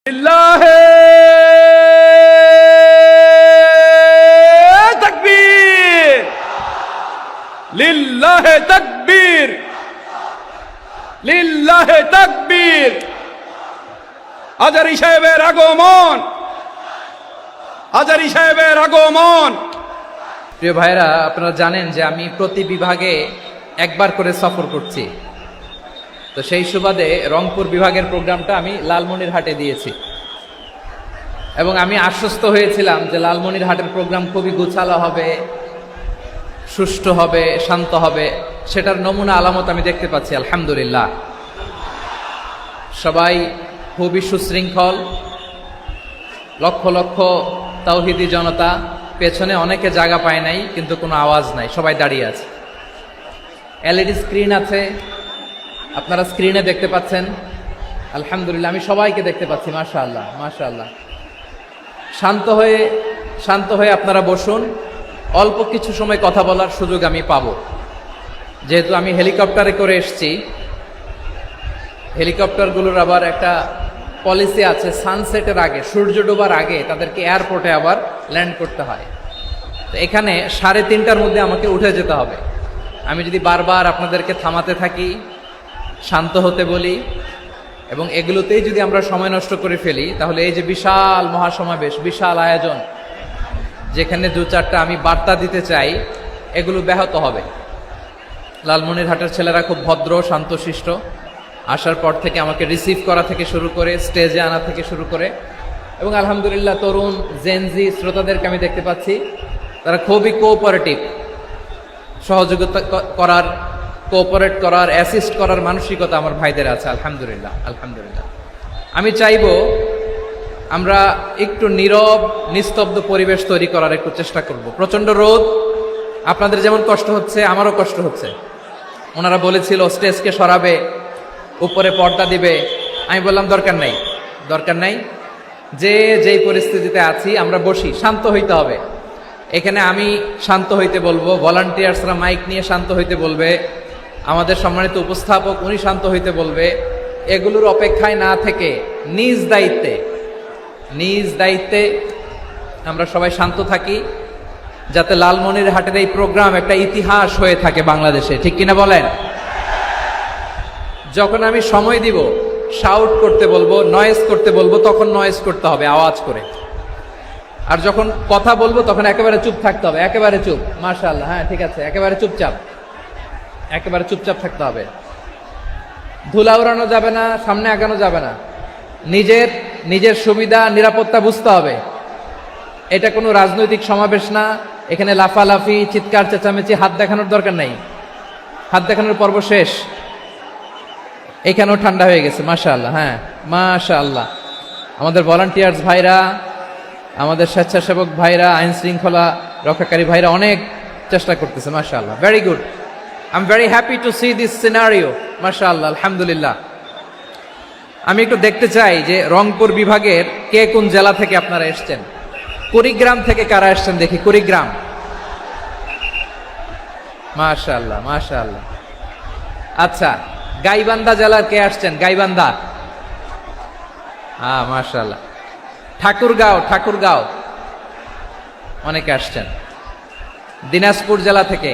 লিল্লাহে তাকবীর, লিল্লাহে তাকবীর, লিল্লাহে তাকবীর। আজারী সাহেবের আগমন, আজারী সাহেবের আগমন। প্রিয় ভাইরা, আপনারা জানেন যে আমি প্রতি বিভাগে একবার করে সফর করছি। তো সেই সুবাদে রংপুর বিভাগের প্রোগ্রামটা আমি লালমনিরহাটে দিয়েছি এবং আমি আশ্বস্ত হয়েছিলাম যে লালমনিরহাটের প্রোগ্রাম খুবই গুছালো হবে, সুষ্ঠু হবে, শান্ত হবে। সেটার নমুনা আলামত আমি দেখতে পাচ্ছি আলহামদুলিল্লাহ। সবাই খুবই সুশৃঙ্খল, লক্ষ লক্ষ তাওহীদি জনতা, পেছনে অনেকে জায়গা পায় নাই কিন্তু কোনো আওয়াজ নাই, সবাই দাঁড়িয়ে আছে। এলইডি স্ক্রিন আছে, আপনারা স্ক্রিনে দেখতে পাচ্ছেন আলহামদুলিল্লাহ। আমি সবাইকে দেখতে পাচ্ছি, মাশাআল্লাহ মাশাআল্লাহ। শান্ত হয়ে আপনারা বসুন, অল্প কিছু সময় কথা বলার সুযোগ আমি পাবো। যেহেতু আমি হেলিকপ্টারে করে এসেছি, হেলিকপ্টারগুলোর আবার একটা পলিসি আছে, সানসেটের আগে, সূর্য ডোবার আগে তাদেরকে এয়ারপোর্টে আবার ল্যান্ড করতে হয়। তো এখানে 3:30টার মধ্যে আমাকে উঠে যেতে হবে। আমি যদি বারবার আপনাদেরকে থামাতে থাকি, শান্ত হতে বলি এবং এগুলোতেই যদি আমরা সময় নষ্ট করে ফেলি, তাহলে এই যে বিশাল মহাসমাবেশ, বিশাল আয়োজন, যেখানে 2-4টা আমি বার্তা দিতে চাই, এগুলো ব্যাহত হবে। লালমনিরহাটের ছেলেরা খুব ভদ্র, শান্তশিষ্ট। আসার পর থেকে আমাকে রিসিভ করা থেকে শুরু করে স্টেজে আনা থেকে শুরু করে, এবং আলহামদুলিল্লাহ তরুণ জেনজি শ্রোতাদেরকে আমি দেখতে পাচ্ছি, তারা খুবই কোঅপারেটিভ। সহযোগিতা করার, কোঅপারেট করার, অ্যাসিস্ট করার মানসিকতা আমার ভাইদের আছে আলহামদুলিল্লাহ আলহামদুলিল্লাহ। আমি চাইবো আমরা একটু নীরব নিস্তব্ধ পরিবেশ তৈরি করার একটু চেষ্টা করব। প্রচন্ড রোদ, আপনাদের যেমন কষ্ট হচ্ছে আমারও কষ্ট হচ্ছে। ওনারা বলেছিল স্টেজকে সরাবে, উপরে পর্দা দিবে। আমি বললাম দরকার নাই, দরকার নাই। যেই পরিস্থিতিতে আছি আমরা বসি, শান্ত হইতে হবে। এখানে আমি শান্ত হইতে বলবো, ভলান্টিয়ার্সরা মাইক নিয়ে শান্ত হইতে বলবে, আমাদের সম্মানিত উপস্থাপক উনি শান্ত হইতে বলবে। এগুলোর অপেক্ষায় না থেকে নিজ দায়িত্বে আমরা সবাই শান্ত থাকি, যাতে লালমনিরহাটের এই প্রোগ্রাম একটা ইতিহাস হয়ে থাকে বাংলাদেশে। ঠিক কিনা বলেন? যখন আমি সময় দিব, শাউট করতে বলবো, নয়েজ করতে বলবো, তখন নয়েজ করতে হবে আওয়াজ করে। আর যখন কথা বলবো তখন একেবারে চুপ থাকতে হবে, একেবারে চুপ। মাশাআল্লাহ, হ্যাঁ ঠিক আছে, একেবারে চুপচাপ, একেবারে চুপচাপ থাকতে হবে। ধুলা উড়ানো যাবে না, সামনে আগানো যাবে না। নিজের সুবিধা নিরাপত্তা বুঝতে হবে। এটা কোনো রাজনৈতিক সমাবেশ না, এখানে লাফালাফি, চিৎকার চেঁচামেচি, হাত দেখানোর দরকার নাই। হাত দেখানোর পর্ব শেষ। এখানেও ঠান্ডা হয়ে গেছে, মাশাআল্লাহ। হ্যাঁ মাশাআল্লাহ। আমাদের ভলান্টিয়ার্স ভাইরা, আমাদের স্বেচ্ছাসেবক ভাইরা, আইন শৃঙ্খলা রক্ষাকারী ভাইরা অনেক চেষ্টা করতেছে, মাশাআল্লাহ। Very good. I am very happy to C this scenario, মাশাআল্লাহ আলহামদুলিল্লাহ। আমি একটু দেখতে চাই যে রংপুর বিভাগের কে কোন জেলা থেকে আপনারা এসছেন। কুড়িগ্রাম থেকে কারা এসছেন দেখি, কুড়িগ্রাম। মাশাআল্লাহ মাশাআল্লাহ। আচ্ছা, গাইবান্ধা জেলার কে আসছেন? গাইবান্ধা, হ্যাঁ মাশাআল্লাহ। ঠাকুরগাঁও অনেকে আসছেন। দিনাজপুর জেলা থেকে,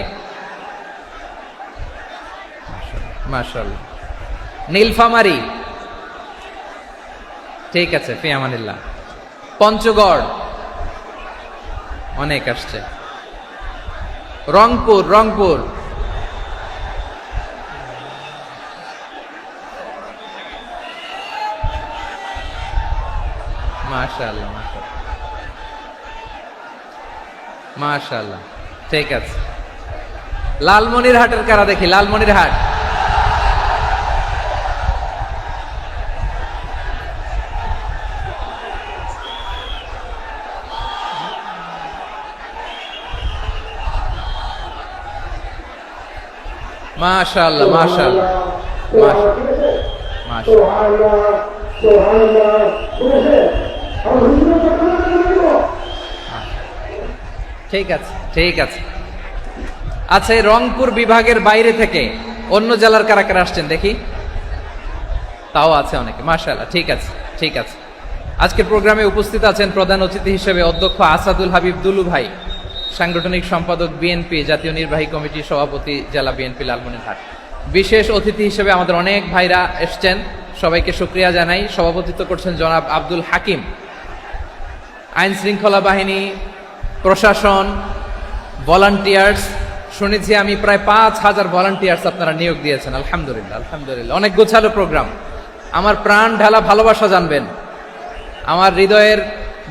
মাশাআল্লাহ। নীলফামারী, ঠিক আছে, ফি আমানিল্লাহ। পঞ্চগড় অনেক আসছে। রংপুর মাশাআল্লাহ মাশাআল্লাহ, ঠিক আছে। লালমনিরহাটের কারা দেখি, লালমনিরহাট। মাশাআল্লাহ মাশাআল্লাহ ঠিক আছে ঠিক আছে। আচ্ছা, এই রংপুর বিভাগের বাইরে থেকে অন্য জেলার কারা কারা আসছেন দেখি। তাও আছে অনেকে, মাশাআল্লাহ। ঠিক আছে ঠিক আছে। আজকের প্রোগ্রামে উপস্থিত আছেন প্রধান অতিথি হিসেবে অধ্যক্ষ আসাদুল হাবিব দুলু ভাই, সাংগঠনিক সম্পাদক বিএনপি, জাতীয় নির্বাহী কমিটির সভাপতি, জেলা বিএনপি লালমনিরহাট। বিশেষ অতিথি হিসেবে আমাদের অনেক ভাইরা এসছেন, সবাইকে শুকরিয়া জানাই। সভাপতিত্ব করছেন জনাব আব্দুল হাকিম। আইন শৃঙ্খলা বাহিনী, প্রশাসন, ভলান্টিয়ার্স, শুনেছি আমি প্রায় 5,000 ভলান্টিয়ার্স আপনারা নিয়োগ দিয়েছেন। আলহামদুলিল্লাহ, আলহামদুলিল্লাহ। অনেক গোছালো প্রোগ্রাম। আমার প্রাণ ঢালা ভালোবাসা জানবেন, আমার হৃদয়ের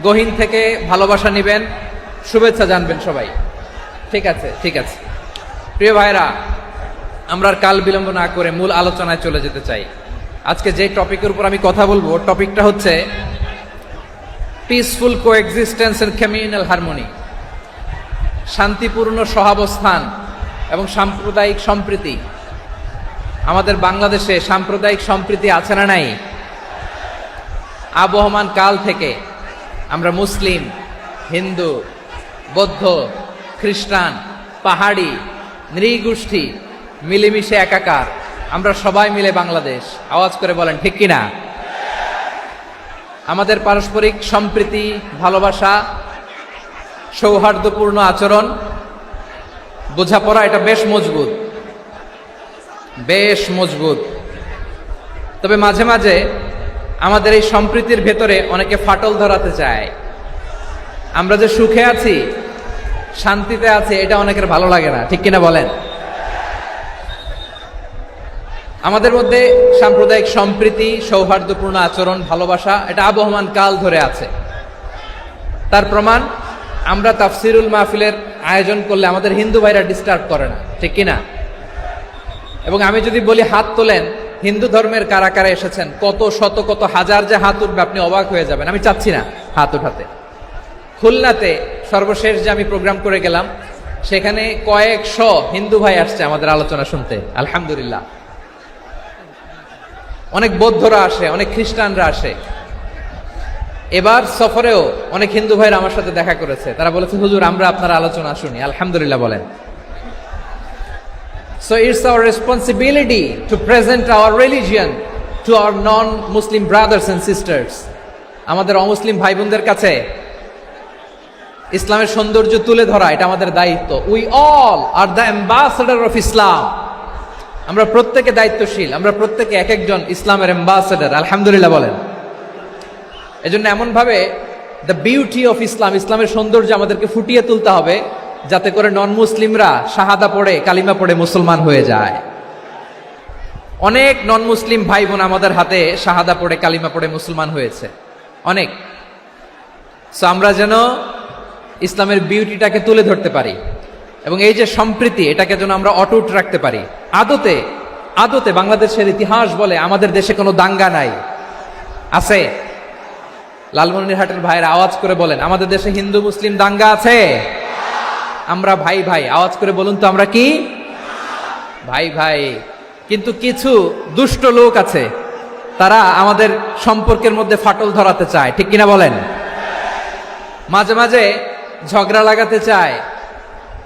গহীন থেকে ভালোবাসা নেবেন, শুভেচ্ছা জানবেন সবাই। ঠিক আছে, ঠিক আছে। প্রিয় ভাইরা, আমরা আর কাল বিলম্ব না করে মূল আলোচনায় চলে যেতে চাই। আজকে যে টপিকের উপর আমি কথা বলবো, টপিকটা হচ্ছে peaceful coexistence and communal harmony, শান্তিপূর্ণ সহাবস্থান এবং সাম্প্রদায়িক সম্প্রীতি। আমাদের বাংলাদেশে সাম্প্রদায়িক সম্প্রীতি আছে না নাই? আবহমান কাল থেকে আমরা মুসলিম, হিন্দু, বৌদ্ধ, খ্রিস্টান, পাহাড়ি, নৃগোষ্ঠী মিলেমিশে একাকার, আমরা সবাই মিলে বাংলাদেশ। আওয়াজ করে বলেন ঠিক কিনা? আমাদের পারস্পরিক সম্প্রীতি, ভালোবাসা, সৌহার্দ্যপূর্ণ আচরণ, বোঝাপড়া, এটা বেশ মজবুত, বেশ মজবুত। তবে মাঝে মাঝে আমাদের এই সম্প্রীতির ভেতরে অনেকে ফাটল ধরাতে চায়। আমরা যে সুখে আছি, শান্তিতে আছি, এটা অনেকের ভালো লাগে না, ঠিক কিনা বলেন? আমাদের মধ্যে সাম্প্রদায়িক সম্প্রীতি, সৌহার্দ্যপূর্ণ আচরণ, ভালোবাসা, এটা আবহমান কাল ধরে আছে। তার প্রমাণ, আমরা তাফসিরুল মাহফিলের আয়োজন করলে আমাদের হিন্দু ভাইরা ডিস্টার্ব করে না, ঠিক কিনা? এবং আমি যদি বলি হাত তোলেন, হিন্দু ধর্মের কারা কারা এসেছেন, কত শত কত হাজার যে হাত উঠবে, আপনি অবাক হয়ে যাবেন। আমি চাচ্ছি না হাত উঠাতে। খুলনাতে সর্বশেষ যে আমি প্রোগ্রাম করে গেলাম, সেখানে কয়েকশো হিন্দু ভাই আসছে আমাদের আলোচনা শুনতে, আলহামদুলিল্লাহ। অনেক বৌদ্ধরা আসে, অনেক খ্রিস্টানরা আসে। এবার সফরেও অনেক হিন্দু ভাইরা আমার সাথে দেখা করেছে। তারা বলেছে, হুজুর আমরা আপনার আলোচনা শুনি। আলহামদুলিল্লাহ বলেন। So it's our responsibility to present our religion to our non-Muslim brothers and sisters. আমাদের অমুসলিম ভাই বোনদের কাছে ইসলামের সৌন্দর্য তুলে ধরা, এটা আমাদের দায়িত্ব। We all are the ambassador of Islam. আমরা প্রত্যেকে দায়িত্বশীল, আমরা প্রত্যেকে এক একজন ইসলামের অ্যাম্বাসেডর। আলহামদুলিল্লাহ বলেন। এজন্য এমন ভাবে দ্য বিউটি অফ ইসলাম, ইসলামের সৌন্দর্য আমাদেরকে ফুটিয়ে তুলতে হবে, যাতে করে নন মুসলিমরা শাহাদা পড়ে, কালিমা পড়ে মুসলমান হয়ে যায়। অনেক নন মুসলিম ভাই বোন আমাদের হাতে শাহাদা পড়ে, কালিমা পড়ে মুসলমান হয়েছে, অনেক। সো আমরা যেন ইসলামের বিউটিটাকে তুলে ধরতে পারি এবং এই যে সম্প্রীতি, এটাকে যেন আমরা অটুট রাখতে পারি। আদতে আদতে বাংলাদেশের ইতিহাস বলে আমাদের দেশে কোনো দাঙ্গা নাই, আছে? লালমনিরহাটের ভাইয়ের আওয়াজ করে বলেন, আমাদের দেশে হিন্দু মুসলিম দাঙ্গা আছে? আমরা ভাই ভাই, আওয়াজ করে বলুন তো, আমরা কি ভাই ভাই? কিন্তু কিছু দুষ্ট লোক আছে, তারা আমাদের সম্পর্কের মধ্যে ফাটল ধরাতে চায়, ঠিক কিনা বলেন? মাঝে মাঝে ঝগড়া লাগাতে চায়।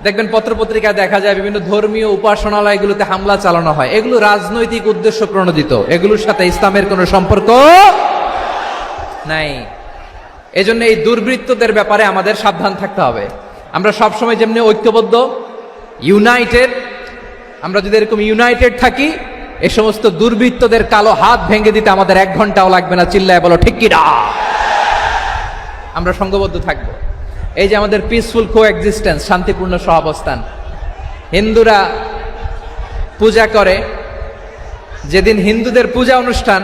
দেখবেন পত্রপত্রিকায় দেখা যায় বিভিন্ন ধর্মীয় উপাসনালয়গুলোতে হামলা চালানো হয়। এগুলো রাজনৈতিক উদ্দেশ্য প্রণোদিত, এগুলোর সাথে ইসলামের কোনো সম্পর্ক নাই। এজন্য এই দুর্বৃত্তদের ব্যাপারে আমাদের সাবধান থাকতে হবে। আমরা সবসময় যেমনি ঐক্যবদ্ধ, ইউনাইটেড, আমরা যদি এরকম ইউনাইটেড থাকি, এই সমস্ত দুর্বৃত্তদের কালো হাত ভেঙে দিতে আমাদের 1 ঘন্টাও লাগবে না। চিল্লায় বলো ঠিক কিনা? আমরা সংঘবদ্ধ থাকবো। এই যে আমাদের পিসফুল কোএক্সিস্টেন্স, শান্তিপূর্ণ সহাবস্থান। হিন্দুরা পূজা করে, যেদিন হিন্দুদের পূজা অনুষ্ঠান,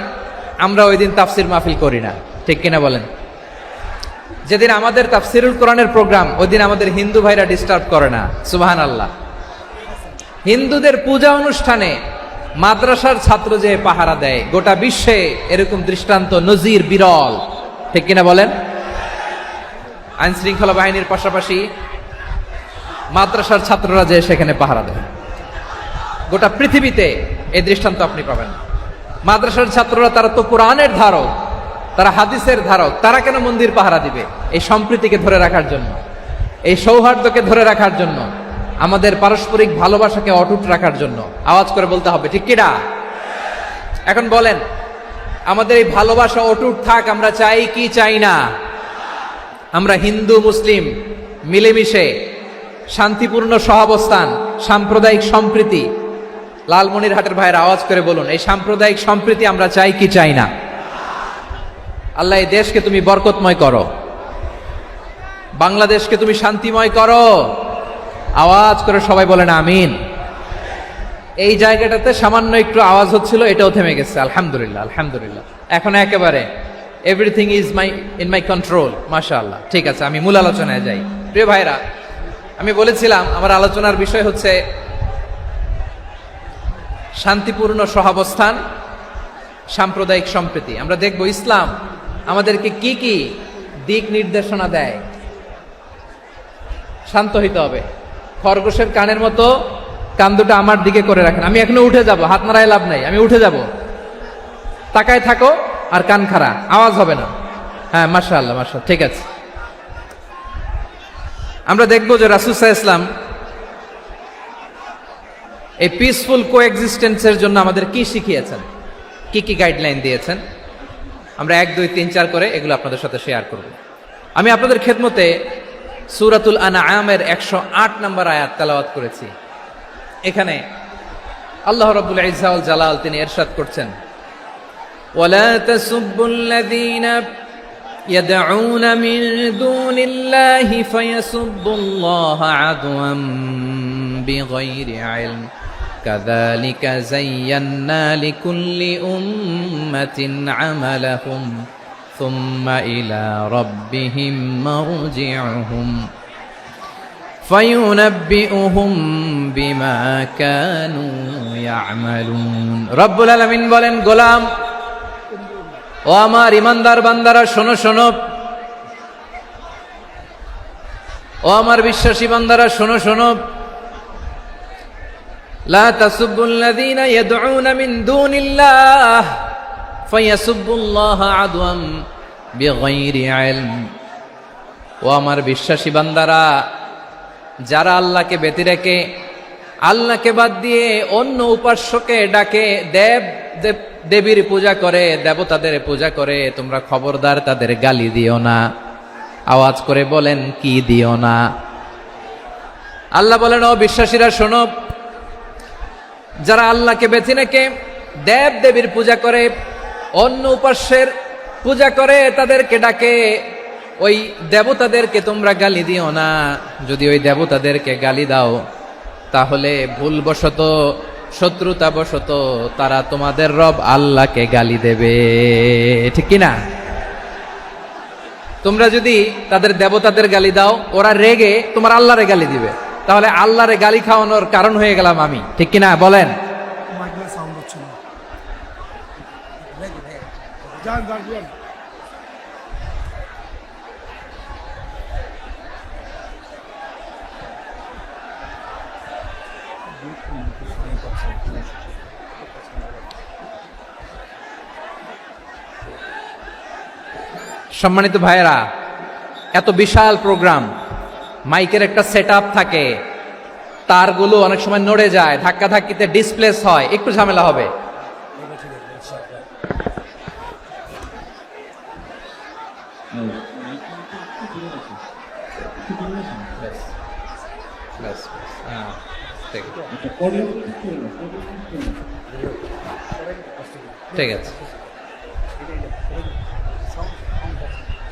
আমরা ওই দিন তাফসির মাহফিল করি না, ঠিক কিনা বলেন? যেদিন আমাদের তাফসিরুল কোরআনের প্রোগ্রাম, ওই দিন আমাদের হিন্দু ভাইরা ডিস্টার্ব করে না। সুবহানাল্লাহ। হিন্দুদের পূজা অনুষ্ঠানে মাদ্রাসার ছাত্র যে পাহারা দেয়, গোটা বিশ্বে এরকম দৃষ্টান্ত, নজির বিরল, ঠিক কিনা বলেন? আইন শৃঙ্খলা বাহিনীর পাশাপাশি মাদ্রাসার ছাত্ররা যে সেখানে পাহারা দেয়, গোটা পৃথিবীতে এই দৃষ্টান্ত আপনি পাবেন। মাদ্রাসার ছাত্ররা, তারা তো কোরআনের ধারক, তারা হাদিসের ধারক, তারা কেন মন্দির পাহারা দিবে? এই সম্প্রীতিকে ধরে রাখার জন্য, এই সৌহার্দ্যকে ধরে রাখার জন্য, আমাদের পারস্পরিক ভালোবাসাকে অটুট রাখার জন্য। আওয়াজ করে বলতে হবে ঠিক কিনা? এখন বলেন, আমাদের এই ভালোবাসা অটুট থাক, আমরা চাই কি চাই না? আমরা হিন্দু মুসলিম মিলেমিশে শান্তিপূর্ণ সহাবস্থান, সাম্প্রদায়িক সম্প্রীতি, লালমনিরহাটের ভাইয়ের আওয়াজ করে বলুন, এই সাম্প্রদায়িক সম্প্রীতি আমরা চাই কি চাই না? আল্লাহ এই দেশকে তুমি বরকতময় করো, বাংলাদেশকে তুমি শান্তিময় করো। আওয়াজ করে সবাই বলেন আমিন। এই জায়গাটাতে সামান্য একটু আওয়াজ হচ্ছিল, এটাও থেমে গেছে, আলহামদুলিল্লাহ আলহামদুলিল্লাহ। এখন একেবারে everything is in my control, মাশাআল্লাহ। ঠিক আছে, আমি মূল আলোচনায় যাই। প্রিয় ভাইরা, আমি বলেছিলাম আমার আলোচনার বিষয় হচ্ছে শান্তিপূর্ণ সহাবস্থান, সাম্প্রদায়িক সম্প্রীতি। আমরা দেখব ইসলাম আমাদেরকে কি কি দিক নির্দেশনা দেয়। শান্ত হইতে হবে, খরগোশের কানের মতো কান দুটো আমার দিকে করে রাখেন। আমি এখনো উঠে যাব, হাত নাড়ায় লাভ নাই, আমি উঠে যাব। তাকায় থাকো আর কান খাড়া, আওয়াজ হবে না। হ্যাঁ, মাশাআল্লাহ মাশাআল্লাহ, ঠিক আছে। আমরা দেখব যে রাসূল সাল্লাল্লাহু আলাইহি ওয়াসাল্লাম এই পিসফুল কোএক্সিস্টেন্সের জন্য আমাদের কি শিখিয়েছেন, কি কি গাইডলাইন দিয়েছেন। আমরা 1 2 3 4 করে এগুলো আপনাদের সাথে শেয়ার করব। আমি আপনাদের খেদমতে সূরাতুল আনআমের 108 নম্বর আয়াত তেলাওয়াত করেছি। এখানে আল্লাহ রাব্বুল ইজ্জা ওয়াল জালাল তিনি ইরশাদ করছেন, ওয়ালা তাসুব্বুল্লাযীনা ইয়াদউনা মিন দুনিল্লাহি ফায়াসুব্বুল্লাহা আদওয়াম বিগাইরি ইলম কাযালিকা যায়্যান্না লিকুল্লি উম্মাতিন আমালাহুম সুম্মা ইলা রাব্বিহিম মারজিউহুম ফায়ুনাব্বিউহুম বিমা কানু ইয়ামালুন। রব্বুল আলামিন বলেন, গোলাম ও আমার ইমানদার বান্দারা শোনো শোনো, ও আমার বিশ্বাসী বান্দারা শোনো শোনো, লা তাসুব্বুল্লাযীনা ইয়াদউনা মিন দুনিল্লাহ ফায়াসুব্বুল্লাহা আদওয়াম বিগাইরি ইলম। ও আমার বিশ্বাসী বান্দারা, যারা আল্লাহকে ব্যতি রেখে, আল্লাহকে বাদ দিয়ে অন্য উপাস্যকে ডাকে, দেবীর পূজা করে, দেবতাদের পূজা করে, তোমরা খবরদার তাদের গালি দিও না। আওয়াজ করে বলেন, কি দিও না? আল্লাহ বলেন, ও বিশ্বাসীরা শোনো, যারা আল্লাহকে বেছে রেখে দেবীর পূজা করে, অন্য উপাস্যের পূজা করে, তাদেরকে ডাকে, ওই দেবতাদেরকে তোমরা গালি দিও না। যদি ওই দেবতাদেরকে গালি দাও, তাহলে ভুলবশত, শত্রুতাবশত তারা তোমাদের রব আল্লাহকে গালি দেবে, ঠিক কিনা? তোমরা যদি তাদের দেবতাদের গালি দাও, ওরা রেগে তোমার আল্লাহরে গালি দিবে, তাহলে আল্লাহরে গালি খাওয়ানোর কারণ হয়ে গেলাম আমি, ঠিক কিনা বলেন? সম্মানিত ভাইয়েরা, এত বিশাল প্রোগ্রাম, মাইকের একটা সেটআপ থাকে, তারগুলো অনেক সময় নড়ে যায়, ধাক্কা ধাক্কিতে ডিসপ্লেস হয়, একটু ঝামেলা হবে। ঠিক আছে,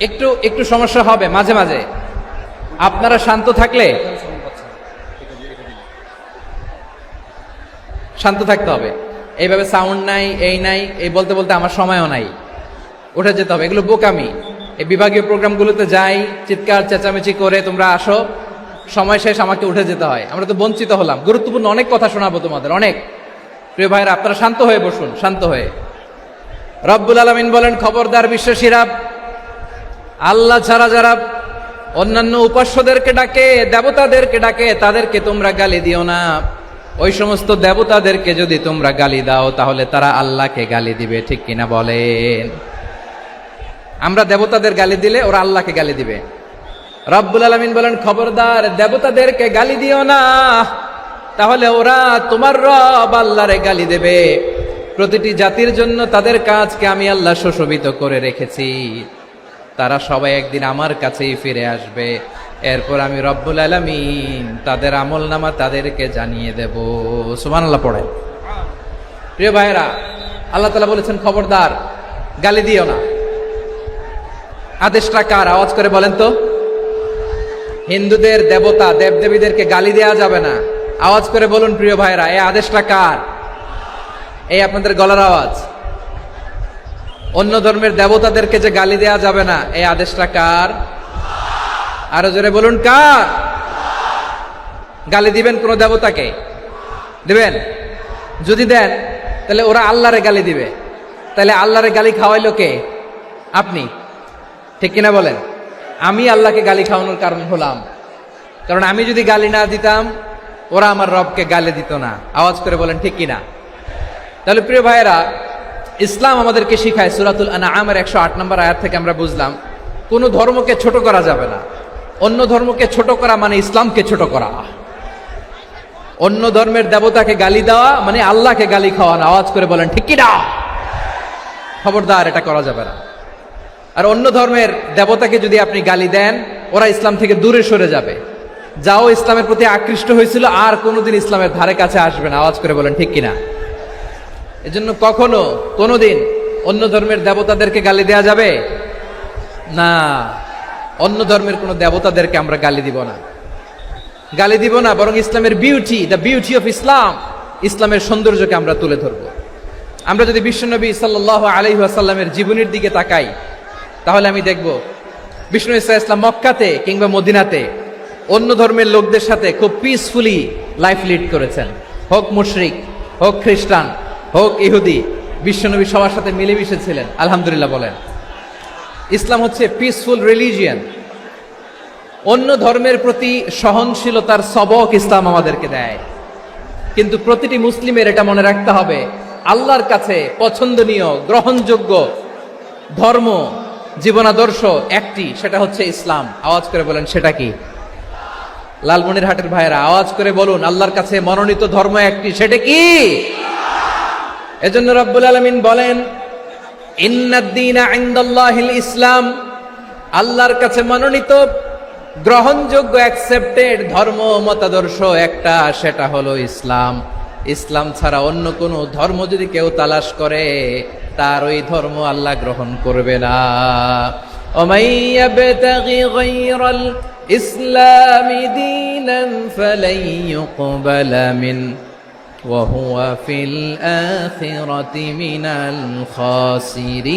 একটু একটু সমস্যা হবে মাঝে মাঝে। আপনারা শান্ত থাকলে, শান্ত থাকতে হবে। এইভাবে সাউন্ড নাই, এই নাই, এই বলতে বলতে আমার সময়ও নাই, উঠে যেতে হবে। এগুলো বোকামি। এই বিভাগীয় প্রোগ্রামগুলোতে যাই, চিৎকার চেঁচামেচি করে তোমরা আসো, সময় শেষ, আমাকে উঠে যেতে হয়। আমরা তো বঞ্চিত হলাম। গুরুত্বপূর্ণ অনেক কথা শোনাবো তোমাদের, অনেক। প্রিয় ভাইরা, আপনারা শান্ত হয়ে বসুন, শান্ত হয়ে। রব্বুল আলামিন বলেন, খবরদার বিশ্বাসীরা, আল্লাহ ছাড়া যারা অন্যান্য উপাস্যদেরকে ডাকে, দেবতাদেরকে ডাকে, তাদেরকে তোমরা গালি দিও না। ওই সমস্ত দেবতাদেরকে যদি তোমরা গালি দাও, তাহলে তারা আল্লাহকে গালি দিবে, ঠিক কিনা বলেন? আমরা দেবতাদের গালি দিলে ওরা আল্লাহকে গালি দিবে। রব্বুল আলামিন বলেন, খবরদার দেবতাদেরকে গালি দিও না, তাহলে ওরা তোমার রব আল্লাহরে গালি দেবে। প্রতিটি জাতির জন্য তাদের কাজকে আমি আল্লাহ সুশোভিত করে রেখেছি। তারা সবাই একদিন আমার কাছেই ফিরে আসবে। এরপর আমি রব্বুল আলামিন তাদের আমলনামা তাদেরকে জানিয়ে দেব। সুবহানাল্লাহ পড়ে। প্রিয় ভাইরা, আল্লাহ তাআলা বলেছেন খবরদার গালি দিও না। আদেশটা কার? আওয়াজ করে বলেন তো। হিন্দুদের দেবতা দেবদেবীদেরকে গালি দেওয়া যাবে না। আওয়াজ করে বলুন প্রিয় ভাইরা, এই আদেশটা কার? এই আপনাদের গলার আওয়াজ। অন্য ধর্মের দেবতাদেরকে যে গালি দেওয়া যাবে না, এই আদেশটা কার? আরো জোরে বলুন কার? গালি দিবেন কোন দেবতাকে? দিবেন? যদি দেন তাহলে ওরা আল্লাহরে গালি দিবে। তাহলে আল্লাহরে গালি খাওয়াইলো কে? আপনি। ঠিক কিনা বলেন? আমি আল্লাহকে গালি খাওয়ানোর কারণ হলাম। কারণ আমি যদি গালি না দিতাম ওরা আমার রবকে গালি দিত না। আওয়াজ করে বলেন ঠিক কিনা? তাহলে প্রিয় ভাইয়েরা, ইসলাম আমাদেরকে শিখায়, সূরাতুল আনআমের 108 নম্বর আয়াত থেকে আমরা বুঝলাম কোন ধর্মকে ছোট করা যাবে না। অন্য ধর্মকে ছোট করা মানে ইসলামকে ছোট করা। অন্য ধর্মের দেবতাকে গালি দেওয়া মানে আল্লাহকে গালি খাওয়ানো। আওয়াজ করে বলেন ঠিক কিনা? খবরদার, এটা করা যাবে না। আর অন্য ধর্মের দেবতাকে যদি আপনি গালি দেন, ওরা ইসলাম থেকে দূরে সরে যাবে। যাও ইসলামের প্রতি আকৃষ্ট হয়েছিল আর কোনোদিন ইসলামের ধারে কাছে আসবে না। আওয়াজ করে বলেন ঠিক কিনা? এজন্য কখনো কোনোদিন অন্য ধর্মের দেবতাদেরকে গালি দেয়া যাবে না। অন্য ধর্মের কোনো দেবতাদেরকে আমরা গালি দিব না, গালি দিব না। বরং ইসলামের beauty, the beauty of Islam, ইসলামের সৌন্দর্যকে আমরা তুলে ধরব। আমরা যদি বিশ্বনবী সাল্লাল্লাহু আলাইহি ওয়াসাল্লামের জীবনের দিকে তাকাই, তাহলে আমি দেখব বিষ্ণু ইসলাম মক্কাতে কিংবা মদিনাতে অন্য ধর্মের লোকদের সাথে খুব পিসফুলি লাইফ লিড করেছেন। হোক মুশরিক, হোক খ্রিস্টান, হোক ইহুদি, বিশ্বনবী সবার সাথে মিলেমিশে ছিলেন। আলহামদুলিল্লাহ বলেন। ইসলাম হচ্ছে পিসফুল রিলিজিয়ান। অন্য ধর্মের প্রতি সহনশীলতার সবক ইসলাম আমাদেরকে দেয়। কিন্তু প্রতিটি মুসলিমের এটা মনে রাখতে হবে, আল্লাহর কাছে পছন্দনীয় গ্রহণযোগ্য ধর্ম জীবনাদর্শ একটি, সেটা হচ্ছে ইসলাম। আওয়াজ করে বলেন সেটা কি? লালমনিরহাটের ভাইয়েরা আওয়াজ করে বলুন, আল্লাহর কাছে মনোনীত ধর্ম একটি, সেটা কি? এজন্য রব্বুল আলামিন বলেন ইন্নাদ-দীনা ইনদাল্লাহিল ইসলাম। আল্লাহর কাছে মনোনীত গ্রহণযোগ্য অ্যাকসেপ্টেড ধর্ম মতাদর্শ একটা, সেটা হলো ইসলাম। ইসলাম ছাড়া অন্য কোনো ধর্ম যদি কেউ তালাশ করে, তার ওই ধর্ম আল্লাহ গ্রহণ করবে না। ওমাই ইয়াবতাগি গায়রাল ইসলামি দীনান ফালাই ইউকবালা মিন ওয়া হুয়া ফিল আখিরাতি মিনাল খাসিরিন।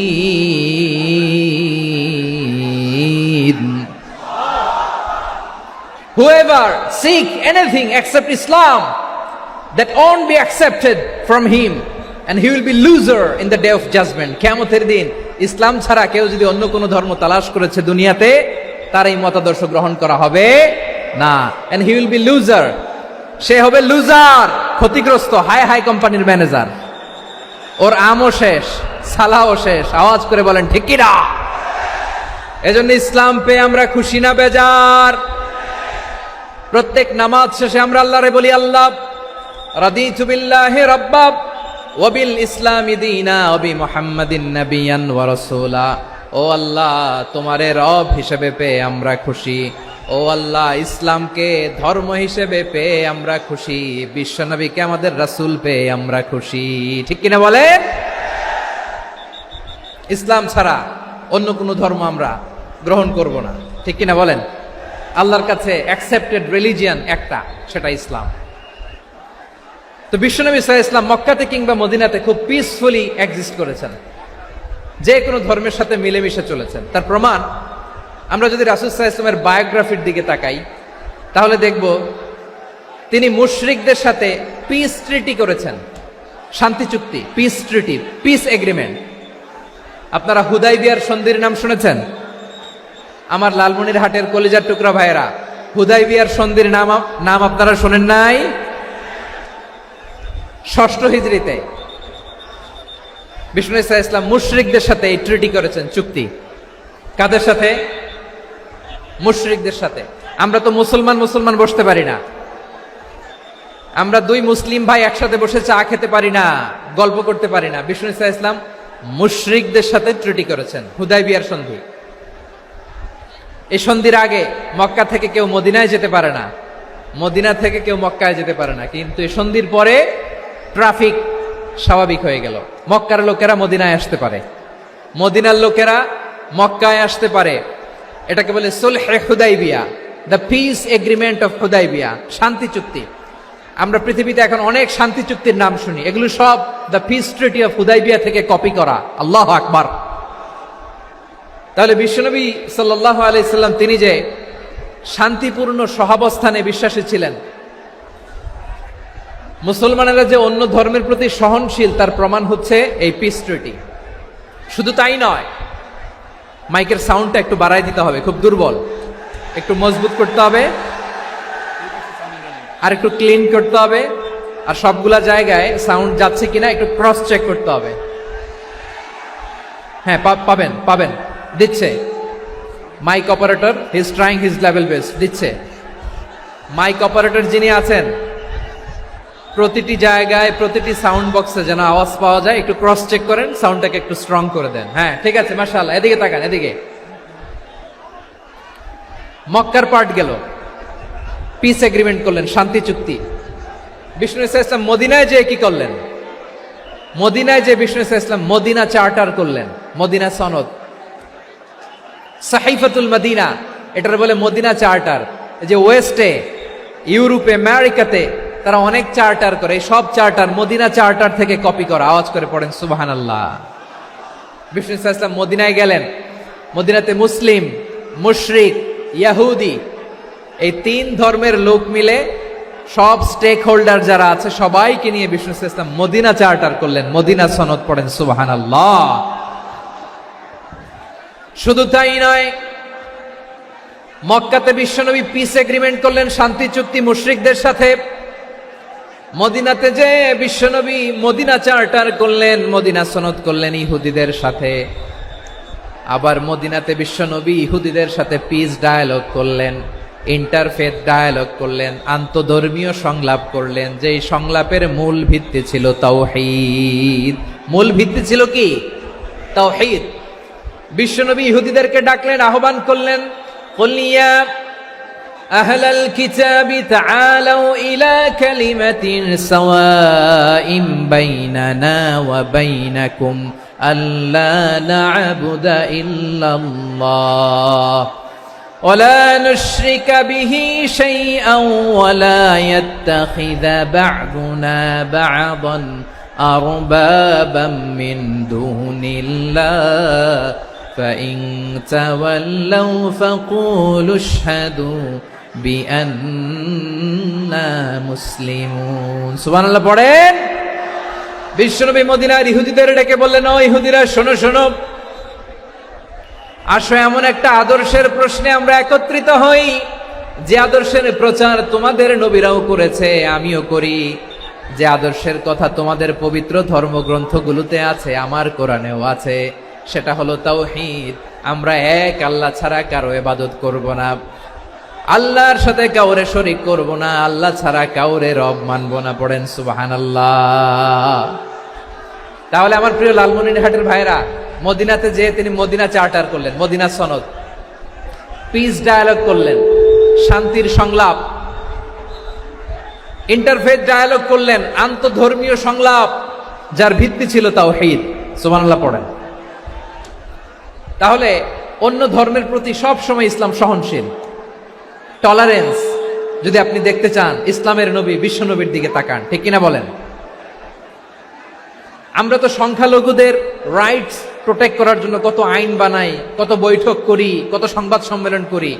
Whoever seek anything except Islam, that won't be accepted from him, and he will be loser in the day of judgment. কিয়ামতের দিন ইসলাম ছাড়া কেউ যদি অন্য কোনো ধর্ম তালাশ করেছে দুনিয়াতে, তার এই মতাদর্শ গ্রহণ করা হবে না। and he will be loser, সে হবে লুজার, ক্ষতিগ্রস্ত। হাই হাই কোম্পানির ম্যানেজার, ওর আমও শেষ, সালাও শেষ। আওয়াজ করে বলেন ঠিক কি না? এজন্য ইসলাম পেয়ে আমরা খুশি না বেজার? প্রত্যেক নামাজ শেষে আমরা আল্লাহরে বলি, আল্লাহ রাদিতু বিল্লাহি রাব্বা ওয়া বিল ইসলামি দীনা ওয়া বি মুহাম্মাদিন নাবিয়ান ওয়া রাসূলা। ও আল্লাহ, তোমারে রব হিসেবে পেয়ে আমরা খুশি। ও আল্লাহ, ইসলামকে ধর্ম হিসেবে পেয়ে আমরা খুশি। বিশ্বনবীকে আমাদের রাসূল পেয়ে আমরা খুশি। ঠিক কিনা বলে? ইসলাম ছাড়া অন্য কোনো ধর্ম আমরা গ্রহণ করব না। ঠিক কিনা বলেন? আল্লাহর কাছে অ্যাকসেপ্টেড রিলিজিয়ান একটা, সেটা ইসলাম। তো বিশ্বনবী সাল্লাল্লাহু আলাইহি ওয়াসাল্লাম মক্কাতে কিংবা মদিনাতে খুব পিসফুলি এক্সিস্ট করেছেন, যে কোনো ধর্মের সাথে মিলেমিশে চলেছেন। তার প্রমাণ আমরা যদি রাসূল সাল্লাল্লাহু আলাইহি ওয়াসাল্লামের বায়োগ্রাফির দিকে তাকাই, তাহলে দেখব তিনি মুশরিকদের সাথে পিস ট্রিটি করেছেন, শান্তি চুক্তি, পিস ট্রিটি, পিস এগ্রিমেন্ট। আপনারা হুদাইবিয়ার সন্ধির নাম শুনেছেন? আমার লালমনিরহাটের কলিজার টুকরা ভাইয়েরা, হুদাইবিয়ার সন্ধির নাম আপনারা শোনেন নাই? 6ষ্ঠ হিজরিতে বিষ্ণু ইসলাম মুশরিকদের সাথে এই ট্রিটি করেছেন, চুক্তি। কাদের সাথে? মুশরিকদের সাথে। আমরা তো মুসলমান বসতে পারি না। আমরা দুই মুসলিম ভাই একসাথে বসে চা খেতে পারি না, গল্প করতে পারি না। বিষ্ণু ইসলাম মুশরিকদের সাথে ট্রিটি করেছেন, হুদাইবিয়ার সন্ধি। এই সন্ধির আগে মক্কা থেকে কেউ মদিনায় যেতে পারে না, মদিনা থেকে কেউ মক্কায় যেতে পারে না। কিন্তু এই সন্ধির পরে ট্রাফিক স্বাভাবিক হয়ে গেল, মক্কার লোকেরা মদিনায় আসতে পারে, মদিনার লোকেরা মক্কায় আসতে পারে। এটাকে বলে সুলহে Hudaybiyyah, the peace agreement of Hudaybiyyah, শান্তি চুক্তি। আমরা পৃথিবীতে এখন অনেক শান্তি চুক্তির নাম শুনি, এগুলো সব the piece treaty of Hudaibiya থেকে কপি করা। আল্লাহু আকবার। তাহলে বিশ্বনবী সাল্লাল্লাহু আলাইহি সাল্লাম তিনি যে শান্তিপূর্ণ সহাবস্থানে বিশ্বাসী ছিলেন, মুসলমানেরা যে অন্য ধর্মের প্রতি সহনশীল, তার প্রমাণ হচ্ছে এই পিস ট্রিটি। শুধু তাই নয়, মাইকের সাউন্ডটা একটু বাড়াই দিতে হবে, খুব দুর্বল, একটু মজবুত করতে হবে, আর একটু ক্লিন করতে হবে, আর সবগুলা জায়গায় সাউন্ড যাচ্ছে কিনা একটু ক্রস চেক করতে হবে। হ্যাঁ, পাবেন পাবেন, দিচ্ছে mike operator, he is trying his level best, দিচ্ছে। মাইক অপারেটর যিনি আছেন, প্রতিটি জায়গায় প্রতিটি সাউন্ড বক্সে যেন আওয়াজ পাওয়া যায়, একটু ক্রস চেক করেন, সাউন্ডটাকে একটু স্ট্রং করে দেন। হ্যাঁ, ঠিক আছে, মাশাআল্লাহ। এদিকে তাকান, এদিকে। মক্কার পার্ট গেল, পিস এগ্রিমেন্ট করলেন, শান্তি চুক্তি। বিষ্ণু ইসলাম মদিনায় যে কি করলেন? মদিনায় যে বিষ্ণু ইসলাম মদিনা চার্টার করলেন, মদিনা সনদ, সাহিফাতুল মদিনা, এটার বলে মদিনা চার্টার। যে ওয়েস্টে, ইউরোপে, আমেরিকাতে তারা অনেক চার্টার করে, এই সব চার্টার মদিনা চার্টার থেকে কপি করা। আওয়াজ করে পড়েন সুবহানাল্লাহ। বিষ্ণু ইসলাম মদিনায় গেলেন, মদিনাতে মুসলিম, মুশরিক, ইয়াহুদি, এই তিন ধর্মের লোক মিলে সব স্টেক হোল্ডার যারা আছে সবাইকে নিয়ে বিষ্ণু ইসলাম মদিনা চার্টার করলেন, মদিনা সনদ। পড়েন সুবহানাল্লাহ। শুধু তাই নয়, মক্কাতে বিশ্বনবী পিস এগ্রিমেন্ট করলেন, শান্তি চুক্তি মুশরিকদের সাথে। মদিনাতে যে বিশ্বনবী মদিনা চার্টার করলেন, মদিনা সনদ করলেন ইহুদিদের সাথে। আবার মদিনাতে বিশ্বনবী ইহুদিদের সাথে পিস ডায়ালগ করলেন, ইন্টারফেথ ডায়ালগ করলেন, আন্তধর্মীয় সংলাপ করলেন। যেই সংলাপের মূল ভিত্তি ছিল তাওহীদ। মূল ভিত্তি ছিল কি? তাওহীদ। বিশ্বনবী ইহুদিদেরকে ডাকলেন, আহ্বান করলেন, কুল ইয়া আহলাল কিতাবি তাআলাউ ইলা কালিমাতিন সাওয়াইন বাইনানা ওয়া বাইনাকুম আল্লা না'বুদা ইল্লাল্লাহ ওয়া লা নুশরিকা বিহি শাইআন ওয়া লা ইয়াত্তাখিযা বা'দুনা বা'দান আরবাবাম মিন দুনিল্লাহ فإن تولوا فقولوا اشهدوا بأننا مسلمون। সুবহানাল্লাহ পড়েন। বিশ্বনবী মদিনার ইহুদিদের ডেকে বললেন, ও ইহুদিরা, শোনো শোনো, আসো এমন একটা আদর্শের প্রশ্নে আমরা একত্রিত হই, যে আদর্শের প্রচার তোমাদের নবীরাও করেছে, আমিও করি, যে আদর্শের কথা তোমাদের পবিত্র ধর্মগ্রন্থগুলোতে আছে, আমার কোরআনেও আছে। সেটা হলো তাওহীদ। আমরা এক আল্লাহ ছাড়া কারো ইবাদত করব না, আল্লাহর সাথে কাউরে শরীক করব না, আল্লাহ ছাড়া কাউরে রব মানব না। পড়েন সুবহানাল্লাহ। তাহলে আমার প্রিয় লালমনিরহাটের ভাইরা, মদিনাতে যে তিনি মদিনা চার্টার করলেন, মদিনা সনদ, পিস ডায়ালগ করলেন, শান্তির সংলাপ, ইন্টারফেথ ডায়ালগ করলেন, আন্তধর্মীয় সংলাপ, যার ভিত্তি ছিল তাওহীদ। সুবহানাল্লাহ পড়েন। তাহলে অন্য ধর্মের প্রতি সব সময় ইসলাম সহনশীল, টলারেন্স। যদি আপনি দেখতে চান ইসলামের নবী বিশ্ব নবীর দিকে তাকান, ঠিক কিনা বলেন? আমরা তো সংখ্যালঘুদের রাইটস প্রোটেক্ট করার জন্য কত আইন বানাই, কত বৈঠক করি, কত সংবাদ সম্মেলন করি।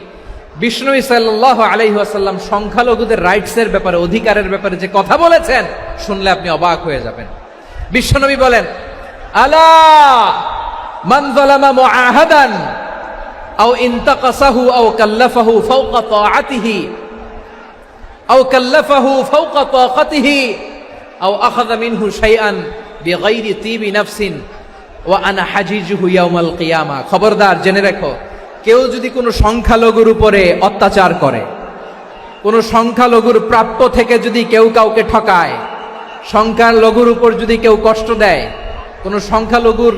বিষ্ণু সাল্লাল্লাহু আলাইহি ওয়াসাল্লাম সংখ্যালঘুদের রাইটসের ব্যাপারে, অধিকারের ব্যাপারে যে কথা বলেছেন, শুনলে আপনি অবাক হয়ে যাবেন। বিশ্বনবী বলেন, আলা মান যালামা মুআহাদান আও ইনতাকাসাহু আও কাল্লাফাহু ফাওকা তাআতিহি আও কাল্লাফাহু ফাওকা তাকাতিহি আও আখাযা মিনহু শাইআন বিগাইরি তিবি নাফসিন ওয়া আনা হাজিজুহু ইয়াউমাল কিয়ামা। খবরদার, জেনে রাখো, কেউ যদি কোনো সংখ্যালঘুর উপরে অত্যাচার করে, কোন সংখ্যালঘুর প্রাপ্য থেকে যদি কেউ কাউকে ঠকায়, সংখ্যালঘুর উপর যদি কেউ কষ্ট দেয়, কোন সংখ্যালঘুর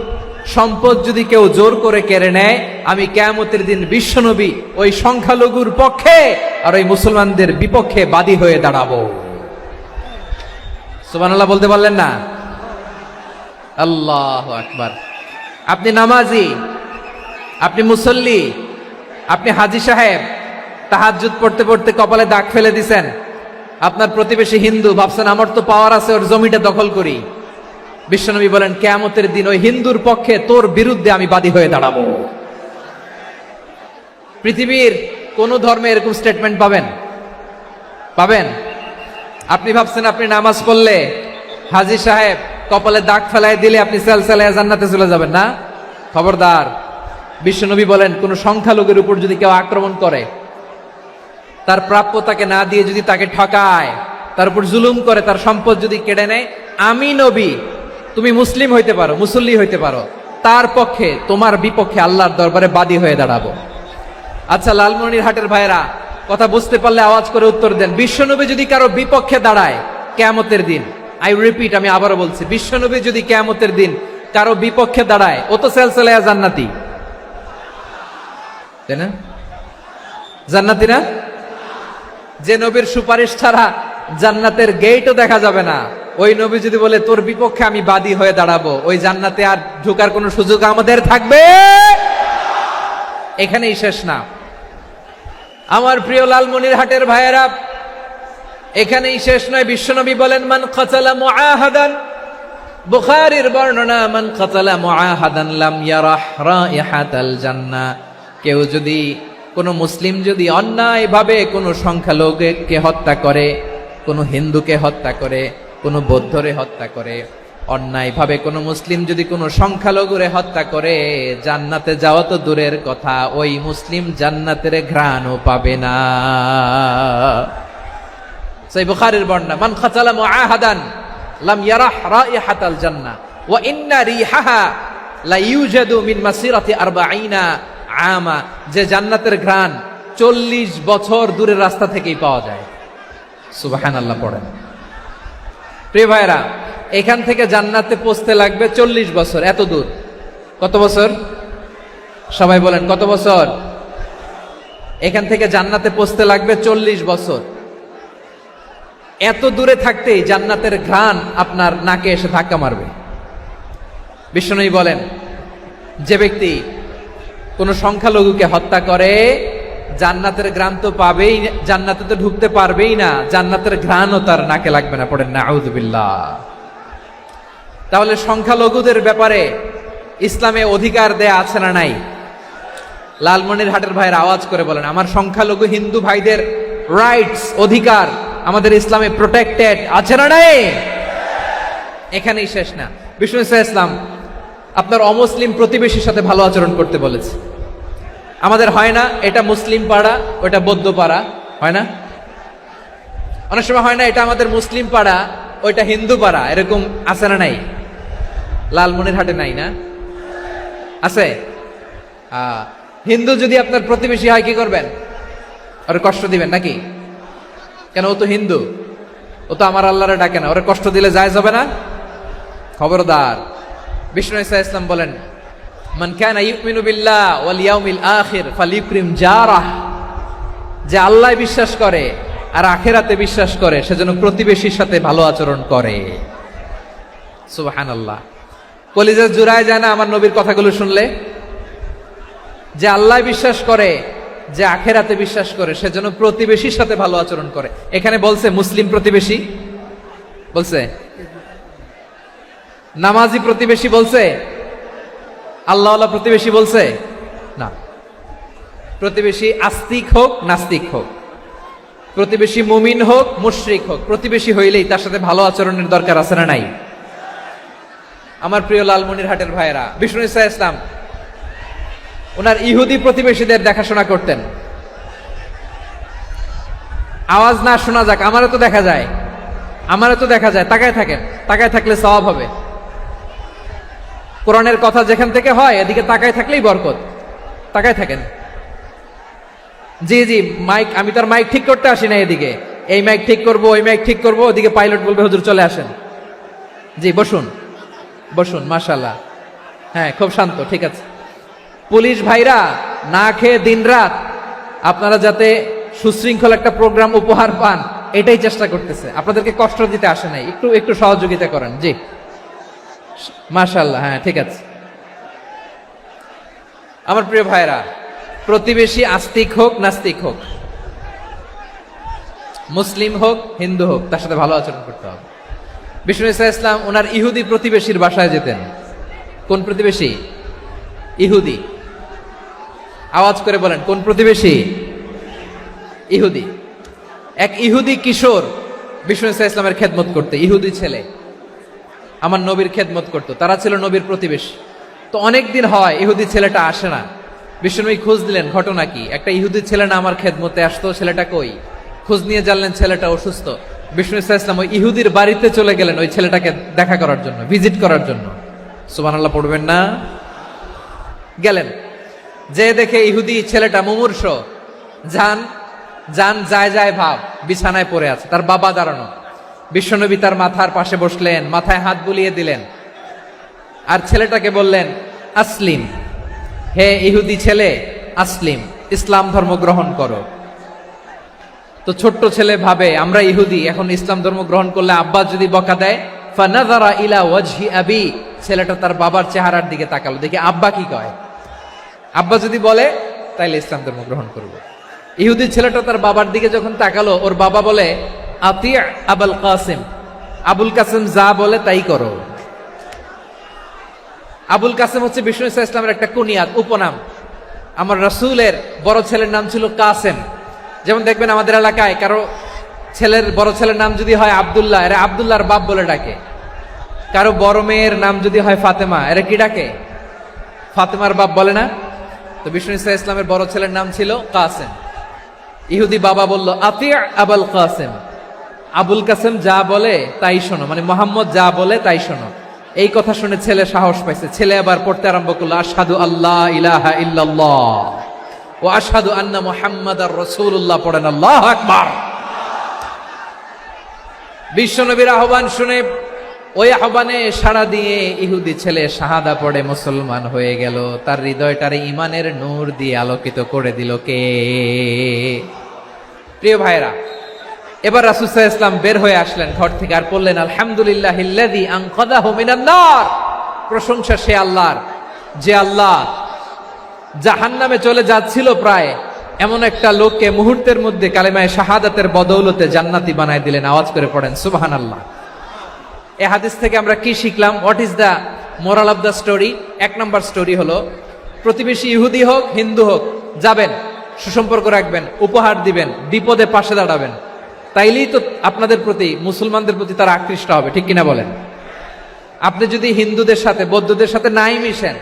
সম্পদ যদি কেউ জোর করে কেড়ে নেয়, আমি কিয়ামতের দিন বিশ্বনবী ওই সংখ্যালঘুর পক্ষে আর ওই মুসলমানদের বিপক্ষে বাদী হয়ে দাঁড়াবো। সুবহানাল্লাহ বলতে পারলেন না? আল্লাহু আকবার। আপনি নামাজি, আপনি মুসল্লি, আপনি হাজী সাহেব, তাহাজ্জুদ পড়তে পড়তে কপালে দাগ ফেলে দিছেন, আপনার প্রতিবেশী হিন্দু, ভাবছেন আমার তো পাওয়ার আছে, ওর জমিটা দখল করি। বিশ্বনবী বলেন কিয়ামতের দিন ওই হিন্দুর পক্ষে তোর বিরুদ্ধে আমি বাদী হয়ে দাঁড়াবো। পৃথিবীর কোন ধর্মে এরকম স্টেটমেন্ট পাবেন? পাবেন? আপনি ভাবছেন আপনি নামাজ পড়লে, হাজী সাহেব কপালে দাগ ফেলায় দিলে আপনি সেলসেলায় জান্নাতে চলে যাবেন না? খবরদার। বিশ্বনবী বলেন কোন সংখ্যালঘুর উপর যদি কেউ আক্রমণ করে, তার প্রাপ্য তাকে না দিয়ে যদি তাকে ঠকায়, তার উপর জুলুম করে, তার সম্পদ যদি কেড়ে নেয়, আমি নবী, তুমি মুসলিম হইতে পারো, মুসল্লি হইতে পারো, তার পক্ষে তোমার বিপক্ষে আল্লাহর দরবারে বাদী হয়ে দাঁড়াবো। আচ্ছা লালমনিরহাটের ভাইরা, কথা বুঝতে পারলে আওয়াজ করে উত্তর দেন। বিশ্বনবী যদি কারো বিপক্ষে দাঁড়ায় কিয়ামতের দিন, আই রিপিট, আমি আবারও বলছি, বিশ্বনবী যদি কিয়ামতের দিন কারো বিপক্ষে দাঁড়ায়, ও তো সেলসেলায়া জান্নাতি, তাই না? জান্নাতি না? যে নবীর সুপারিশ ছাড়া জান্নাতের গেটও দেখা যাবে না, ওই নবী যদি বলে তোর বিপক্ষে আমি বাদী হয়ে দাঁড়াবো, ওই জান্নাতে আর ঢোকার কোনো সুযোগ আমাদের থাকবে? এখানেই শেষ না আমার প্রিয় লালমনিরহাটের ভাইয়েরা, এখানেই শেষ নয়। বিশ্বনবী বলেন মান কাতালা মুআহাদান, বুখারীর বর্ণনা, মান কাতালা মুআহাদান লাম ইয়ারাহ রাইহাতাল জান্নাহ। কেউ যদি, কোন মুসলিম যদি অন্যায়ভাবে কোনো সংখ্যালঘুকে হত্যা করে, কোনো হিন্দুকে হত্যা করে, কোনো বৌদ্ধরে হত্যা করে, অন্যায়ভাবে কোনো মুসলিম যদি কোনো সংখ্যালঘুরে হত্যা করে, জান্নাতে যাওয়া তো দূরের কথা, ওই মুসলিম জান্নাতের ঘ্রাণও পাবে না। সেই বুখারীর বর্ণনা, মান কাতালা মুআহাদান লাম ইয়ারাহ রাইহাতাল জান্নাহ ওয়া ইন্না রিহাহা লা ইউজাদু মিন মাসিরাতি 40 আমা। যে জান্নাতের ঘ্রাণ 40 বছর দূরের রাস্তা থেকেই পাওয়া যায়। সুবহানাল্লাহ পড়েন। প্রিয় ভাইরা, এখান থেকে জান্নাতে পৌঁছতে লাগবে 40 বছর। এত দূর, কত বছর? সবাই বলেন কত বছর? এখান থেকে জান্নাতে পৌঁছতে লাগবে 40 বছর। এত দূরে থাকতেই জান্নাতের ঘ্রাণ আপনার নাকে এসে ধাক্কা মারবে। বিশ্বনবী বলেন যে ব্যক্তি কোন সংখ্যালঘুকে হত্যা করে, জান্নাতের ঘ্রাণ তো পাবেই, জান্নাতে তো ঢুকতে পারবেই না, জান্নাতের ঘ্রাণও তার নাকে লাগবে না। পড়েন নাউযুবিল্লাহ। তাহলে সংখ্যালঘুদের ব্যাপারে ইসলামে অধিকার দেয়া আছে না নাই? লালমনিরহাটের ভাইয়ের আওয়াজ করে বলেন, আমার সংখ্যালঘু হিন্দু ভাইদের রাইটস, অধিকার আমাদের ইসলামে প্রোটেক্টেড আছে না নাই? এখানেই শেষ না। বিষ্ণু ইসলাম আপনার অমুসলিম প্রতিবেশীর সাথে ভালো আচরণ করতে বলেছে। আমাদের হয় না, এটা মুসলিম পাড়া, ওটা বৌদ্ধ পাড়া, হয় না? অনেক সময় হয় না, এটা আমাদের মুসলিম পাড়া, ওইটা হিন্দু পাড়া, এরকম আছে না নাই? লালমনিরহাটে নাই না? আছে? হিন্দু যদি আপনার প্রতিবেশী হয় কি করবেন? ওরে কষ্ট দিবেন নাকি? কেন? ও তো হিন্দু, ও তো আমার আল্লাহরে ডাকে না, ওরে কষ্ট দিলে জায়েজ হবে না? খবরদার। বিষ্ণু ইসলাম বলেন মান কানা ইউমিনু বিল্লাহ ওয়াল ইয়াউমিল আখির ফালিউকরিম জারাহ। যে আল্লাহ বিশ্বাস করে আর আখিরাতে বিশ্বাস করে, সেজন্য প্রতিবেশীর সাথে ভালো আচরণ করে। সুবহানাল্লাহ। কলিজা জুড়ায় যায় না আমার নবীর কথাগুলো শুনলে? যে আল্লাহ বিশ্বাস করে, যে আখিরাতে বিশ্বাস করে, সেজন্য প্রতিবেশীর সাথে ভালো আচরণ করে। এখানে বলছে মুসলিম প্রতিবেশী বলছে, নামাজি প্রতিবেশী বলছে, আল্লাহওয়ালা প্রতিবেশী বলছে না। প্রতিবেশী আস্তিক হোক নাস্তিক হোক, প্রতিবেশী মুমিন হোক মুশরিক হোক, প্রতিবেশী হইলেই তার সাথে ভালো আচরণের দরকার আছে না নাই? আমার প্রিয় লালমনিরহাটের ভাইয়েরা, বিষ্ণু ইসলাম ওনার ইহুদি প্রতিবেশীদের দেখাশোনা করতেন। আওয়াজ না শোনা যাক, আমারও তো দেখা যায়, আমারও তো দেখা যায়। তাকায় থাকেন, তাকায় থাকলে সওয়াব হবে। কোরআনের কথা যেখান থেকে হয় এদিকে তাকায় থাকলেই বরকত। তাকায় থাকেন। জি জি, মাইক, আমি তো আর মাইক ঠিক করতে আসি না এদিকে, এই মাইক ঠিক করব, ওই মাইক ঠিক করব, ওদিকে পাইলট বলবে হুজুর চলে আসেন। জি বসুন, বসুন, মাশাআল্লাহ। হ্যাঁ, খুব শান্ত, ঠিক আছে। পুলিশ ভাইরা না খেয়ে দিনরাত আপনারা যাতে সুশৃঙ্খল একটা প্রোগ্রাম উপহার পান, এটাই চেষ্টা করতেছে, আপনাদেরকে কষ্ট দিতে আসে নাই, একটু একটু সহযোগিতা করেন। জি মাশাআল্লাহ, হ্যাঁ ঠিক আছে। আমার প্রিয় ভাইরা, প্রতিবেশী আস্তিক হোক নাস্তিক হোক, মুসলিম হোক হিন্দু হোক, তার সাথে ভালো আচরণ করতে হবে। বিষ্ণু ইসা ইসলাম ওনার ইহুদি প্রতিবেশীর বাসায় যেতেন। কোন প্রতিবেশী? ইহুদি। আওয়াজ করে বলেন, কোন প্রতিবেশী? ইহুদি। এক ইহুদি কিশোর বিষ্ণু ইসা ইসলামের খেদমত করতে, ইহুদি ছেলে আমার নবীর খেদমত করতো, তারা ছিল নবীর প্রতিবেশী। তো অনেক দিন হয় ইহুদি ছেলেটা আসে না। বিষ্ণুনবী খোঁজ দিলেন, ঘটনা কি? একটা ইহুদি ছেলে না আমার খেদমতে আসতো, ছেলেটা কই? খোঁজ নিয়ে জানলেন ছেলেটা অসুস্থ। বিষ্ণু ইসা ইসলাম ওই ইহুদির বাড়িতে চলে গেলেন ওই ছেলেটাকে দেখা করার জন্য, ভিজিট করার জন্য। সুবহানাল্লাহ পড়বেন না? গেলেন, যে দেখে ইহুদি ছেলেটা মুমূর্ষ, যান যান যায় যায় ভাব, বিছানায় পড়ে আছে, তার বাবা দাঁড়ানো। বিশ্বনবী তার মাথার পাশে বসলেন, মাথায় হাত বুলিয়ে দিলেন, আর ছেলেটাকে বললেন আসলিম, হে ইহুদি ছেলে, আসলিম, ইসলাম ধর্ম গ্রহণ করো। তো ছোট্ট ছেলে ভাবে আমরা ইহুদি, এখন ইসলাম ধর্ম গ্রহণ করলে আব্বা যদি বকা দেয়, ফানাযারা ইলা ওয়াজহি আবি, ছেলেটা তার বাবার চেহারার দিকে তাকালো, দেখি আব্বা কি কয়। আব্বা যদি বলে তাইলে ইসলাম ধর্ম গ্রহণ করব। ইহুদি ছেলেটা তার বাবার দিকে যখন তাকালো, ওর বাবা বলে আতি আবুল কাসিম, আবুল কাসিম যা বলে তাই করো। আবুল কাসিম হচ্ছে বিষ্ণু ইসা ইসলামের একটা কুনিয়াত, উপনাম। আমার রাসূলের বড় ছেলের নাম ছিল কাসেম। যেমন দেখবেন আমাদের এলাকায় কারো বড় ছেলের নাম যদি হয় আব্দুল্লাহ, এরা আব্দুল্লাহর বাপ বলে ডাকে। কারো বড় মেয়ের নাম যদি হয় ফাতেমা, এরা কি ডাকে? ফাতেমার বাপ বলে না? তো বিষ্ণু ইসা ইসলামের বড় ছেলের নাম ছিল কাসেম। ইহুদি বাবা বলল আতি আবুল কাসেম, আবুল কাসেম যা বলে তাই শোনো, মানে মোহাম্মদ যা বলে তাই শোনো। এই কথা শুনে ছেলে সাহস পাইছে, ছেলে আবার পড়তে আরম্ভ করলো আশহাদু আল্লাহ ইলাহা ইল্লাল্লাহ ওয়া আশহাদু আন্না মুহাম্মাদার রাসূলুল্লাহ, পড়েন আল্লাহু আকবার। বিশ্বনবীর আহ্বান শুনে ওই আহ্বানে সাড়া দিয়ে ইহুদি ছেলে শাহাদা পড়ে মুসলমান হয়ে গেল। তার হৃদয়টারে ইমানের নূর দিয়ে আলোকিত করে দিল কে? প্রিয় ভাইরা, এবার রাসূল সাল্লাল্লাহু আলাইহি ওয়াসাল্লাম বের হয়ে আসলেন ঘর থেকে, আর বললেন আলহামদুলিল্লাহিল্লাযী আনকাযাহু মিনান নার, প্রশংসা সে আল্লাহর যে আল্লাহ জাহান্নামে চলে যাচ্ছিল প্রায় এমন একটা লোককে মুহূর্তের মধ্যে কালেমায়ে শাহাদাতের বদৌলতে জান্নাতি বানায় দিলেন। আওয়াজ করে পড়েন সুবহানাল্লাহ। এই হাদিস থেকে আমরা কি শিখলাম? What is the moral of the story? এক নম্বর স্টোরি হলো, প্রতিবেশী ইহুদি হোক হিন্দু হোক, যাবেন, সুসম্পর্ক রাখবেন, উপহার দিবেন, বিপদে পাশে দাঁড়াবেন, তাইলেই তো আপনাদের প্রতি, মুসলমানদের প্রতি তারা আকৃষ্ট হবে, ঠিক কিনা বলেন? আপনি যদি হিন্দুদের সাথে বৌদ্ধদের সাথে নাই মিশেন,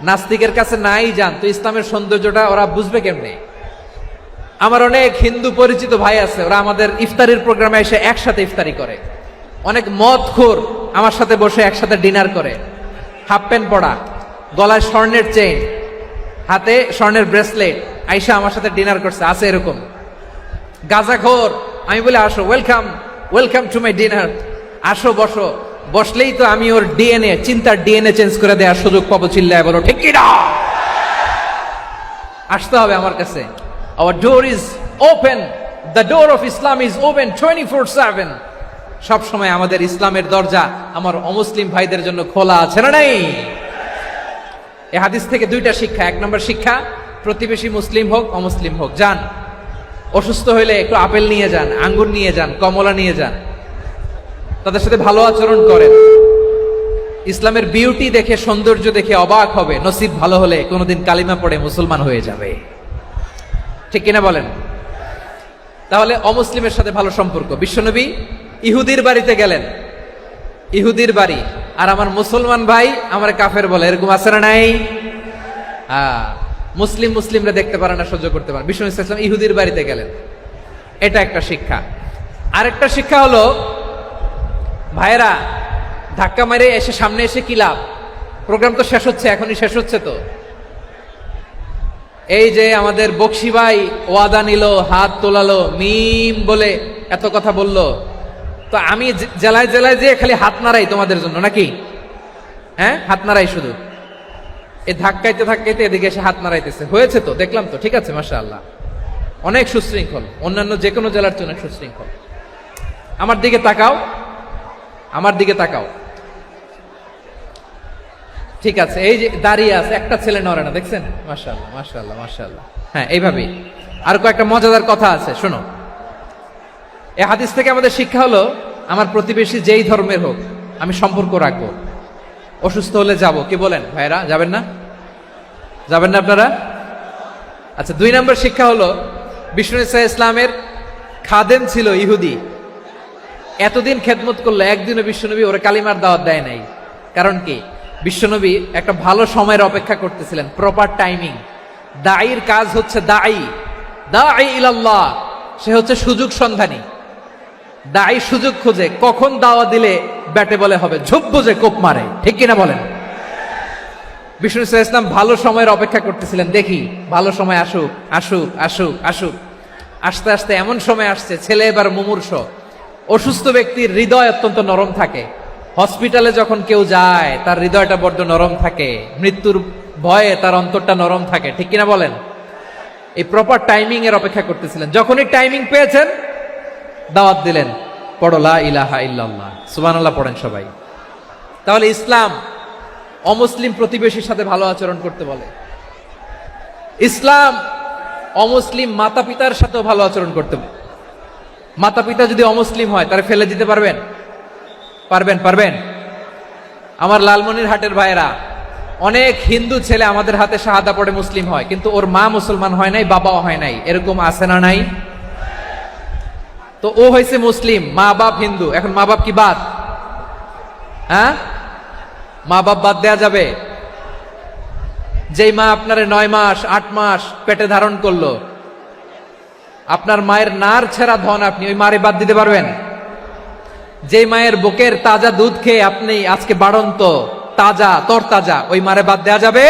নাস্তিকের কাছে নাই যান, তো ইসলামের সৌন্দর্যটা ওরা বুঝবে কেমনে? আমার অনেক হিন্দু পরিচিত ভাই আছে, ওরা আমাদের ইফতারির প্রোগ্রামে এসে একসাথে ইফতারি করে। অনেক মদখোর আমার সাথে বসে একসাথে ডিনার করে, হাফ প্যান্ট পরা, গলায় স্বর্ণের চেইন, হাতে স্বর্ণের ব্রেসলেট, আইসা আমার সাথে ডিনার করছে, আছে এরকম। গাঁজাখোর, আমি বলি আসো, welcome welcome to my dinner, আসো বসো, বসলেই তো আমি ওর ডিএনএ, চিন্তার ডিএনএ চেঞ্জ করে দেওয়ার সুযোগ পাবো, চিল্লায় বলো ঠিক কি না? আসতে হবে আমার কাছে। Our door is open, the door of Islam is open 24/7। সব সময় আমাদের ইসলামের দরজা আমার অমুসলিম ভাইদের জন্য খোলা আছে না নাই? এই হাদিস থেকে দুইটা শিক্ষা। এক নম্বর শিক্ষা, প্রতিবেশী মুসলিম হোক অমুসলিম হোক, যান, অসুস্থ হইলে একটু আপেল নিয়ে যান, আঙ্গুর নিয়ে যান, কমলা নিয়ে যান, তাদের সাথে ভালো আচরণ করেন। ইসলামের বিউটি দেখে, সৌন্দর্য দেখে অবাক হবে, নসিব ভালো হলে কোনোদিন কালিমা পড়ে মুসলমান হয়ে যাবে, ঠিক কিনা বলেন? তাহলে অমুসলিমের সাথে ভালো সম্পর্ক। বিশ্বনবী ইহুদির বাড়িতে গেলেন, ইহুদির বাড়ি, আর আমার মুসলমান ভাই আমার কাফের বলে, এরকম আছে না নাই? মুসলিমরা দেখতে পারে না, সহ্য করতে পারে। বিষ্ণু ইসলাম ইহুদির বাড়িতে গেলেন, এটা একটা শিক্ষা। আরেকটা শিক্ষা হলো, ভাইরা ধাক্কা মেরে এসে সামনে এসে কি লাভ? প্রোগ্রাম তো শেষ হচ্ছে, এখনই শেষ হচ্ছে, তো এই যে আমাদের বক্সি ভাই ওয়াদা নিল, হাত তোলালো, মিম বলে এত কথা বলল, তো আমি জেলায় জেলায় যে খালি হাত নাড়াই তোমাদের জন্য নাকি? হ্যাঁ, হাত নাড়াই শুধু, এই ধাক্কাইতে ধাক্কাইতে এদিকে এসে হাত নাড়াইতেছে। হয়েছে তো, দেখলাম তো, ঠিক আছে, মাশাআল্লাহ, অনেক সুশৃঙ্খল, অন্যান্য যে কোনো জেলার চেয়ে অনেক সুশৃঙ্খল। আমার দিকে তাকাও, আমার দিকে তাকাও, ঠিক আছে। এই যে দাঁড়িয়ে আছে, একটা ছেলে নড়ে না, দেখছেন? মাশাআল্লাহ, মাশাআল্লাহ, মাশাআল্লাহ। হ্যাঁ, এইভাবেই। আর কয়েকটা মজাদার কথা আছে, শোনো। এই হাদিস থেকে আমাদের শিক্ষা হলো, আমার প্রতিবেশী যেই ধর্মের হোক আমি সম্পর্ক রাখবো। অসুস্থ হলে যাব, কি বলেন ভাইরা? যাবেন না? যাবেন না আপনারা? আচ্ছা, 2 নম্বর শিক্ষা হলো, বিষ্ণু ইসা ইসলামের খাদেম ছিল ইহুদি, এতদিন খেদমত করলো, একদিনও বিশ্বনবী ওরা কালিমার দাওয়াত দেয় নাই। কারণ কি? বিশ্বনবী একটা ভালো সময়ের অপেক্ষা করতেছিলেন, প্রপার টাইমিং। দাঈর কাজ হচ্ছে দাঈ ইলাল্লাহ, সে হচ্ছে সুযোগ সন্ধানী। দাঈ সুযোগ খোঁজে, কখন দাওয়া দিলে ব্যাটে বলে হবে, ঝোপ বোঝে কোপ মারে, ঠিক কিনা বলেন? বিষ্ণু ইসলাম ভালো সময়ের অপেক্ষা করতেছিলেন, দেখি ভালো সময় আসুক আসুক আসুক আসুক। আস্তে আস্তে এমন সময় আসছে, ছেলে এবার মুমূর্ষ। অসুস্থ ব্যক্তির হৃদয় অত্যন্ত নরম থাকে। হসপিটালে যখন কেউ যায় তার হৃদয়টা বড্ড নরম থাকে, মৃত্যুর ভয়ে তার অন্তরটা নরম থাকে, ঠিক কিনা বলেন? এই প্রপার টাইমিং এর অপেক্ষা করতেছিলেন। যখনই টাইমিং পেয়েছেন, দাওয়াত দিলেন, পড়ো লা ইলাহা ইল্লাল্লাহ, সুবহানাল্লাহ পড়েন সবাই। তাহলে ইসলাম অমুসলিম প্রতিবেশীর সাথে ভালো আচরণ করতে বলে। ইসলাম অমুসলিম মাতা পিতার সাথেও ভালো আচরণ করতে বলে। মাতা পিতা যদি অমুসলিম হয়, তারা ফেলে দিতে পারবেন? পারবেন? আমার লালমনিরহাটের ভাইয়েরা, অনেক হিন্দু ছেলে আমাদের হাতে শাহাদা পড়ে মুসলিম হয়, কিন্তু ওর মা মুসলমান হয় নাই, বাবাও হয় নাই, এরকম আছে না নাই? তো ও হয়েছে মুসলিম, মা বাপ হিন্দু, এখন মা বাপ কি বাদ? হ্যাঁ, মা বাপ বাদ দেয়া যাবে? যেই মা আপনারে 9 মাস 8 মাস পেটে ধারণ করলো, আপনার মায়ের নার ছেঁড়া ধন, আপনি ওই মারে বাদ দিতে পারবেন? যে মায়ের বুকের তাজা দুধ খেয়ে আপনি আজকে বাড়ন্ত তাজা তরতাজা, ওই মারে বাদ দেয়া যাবে?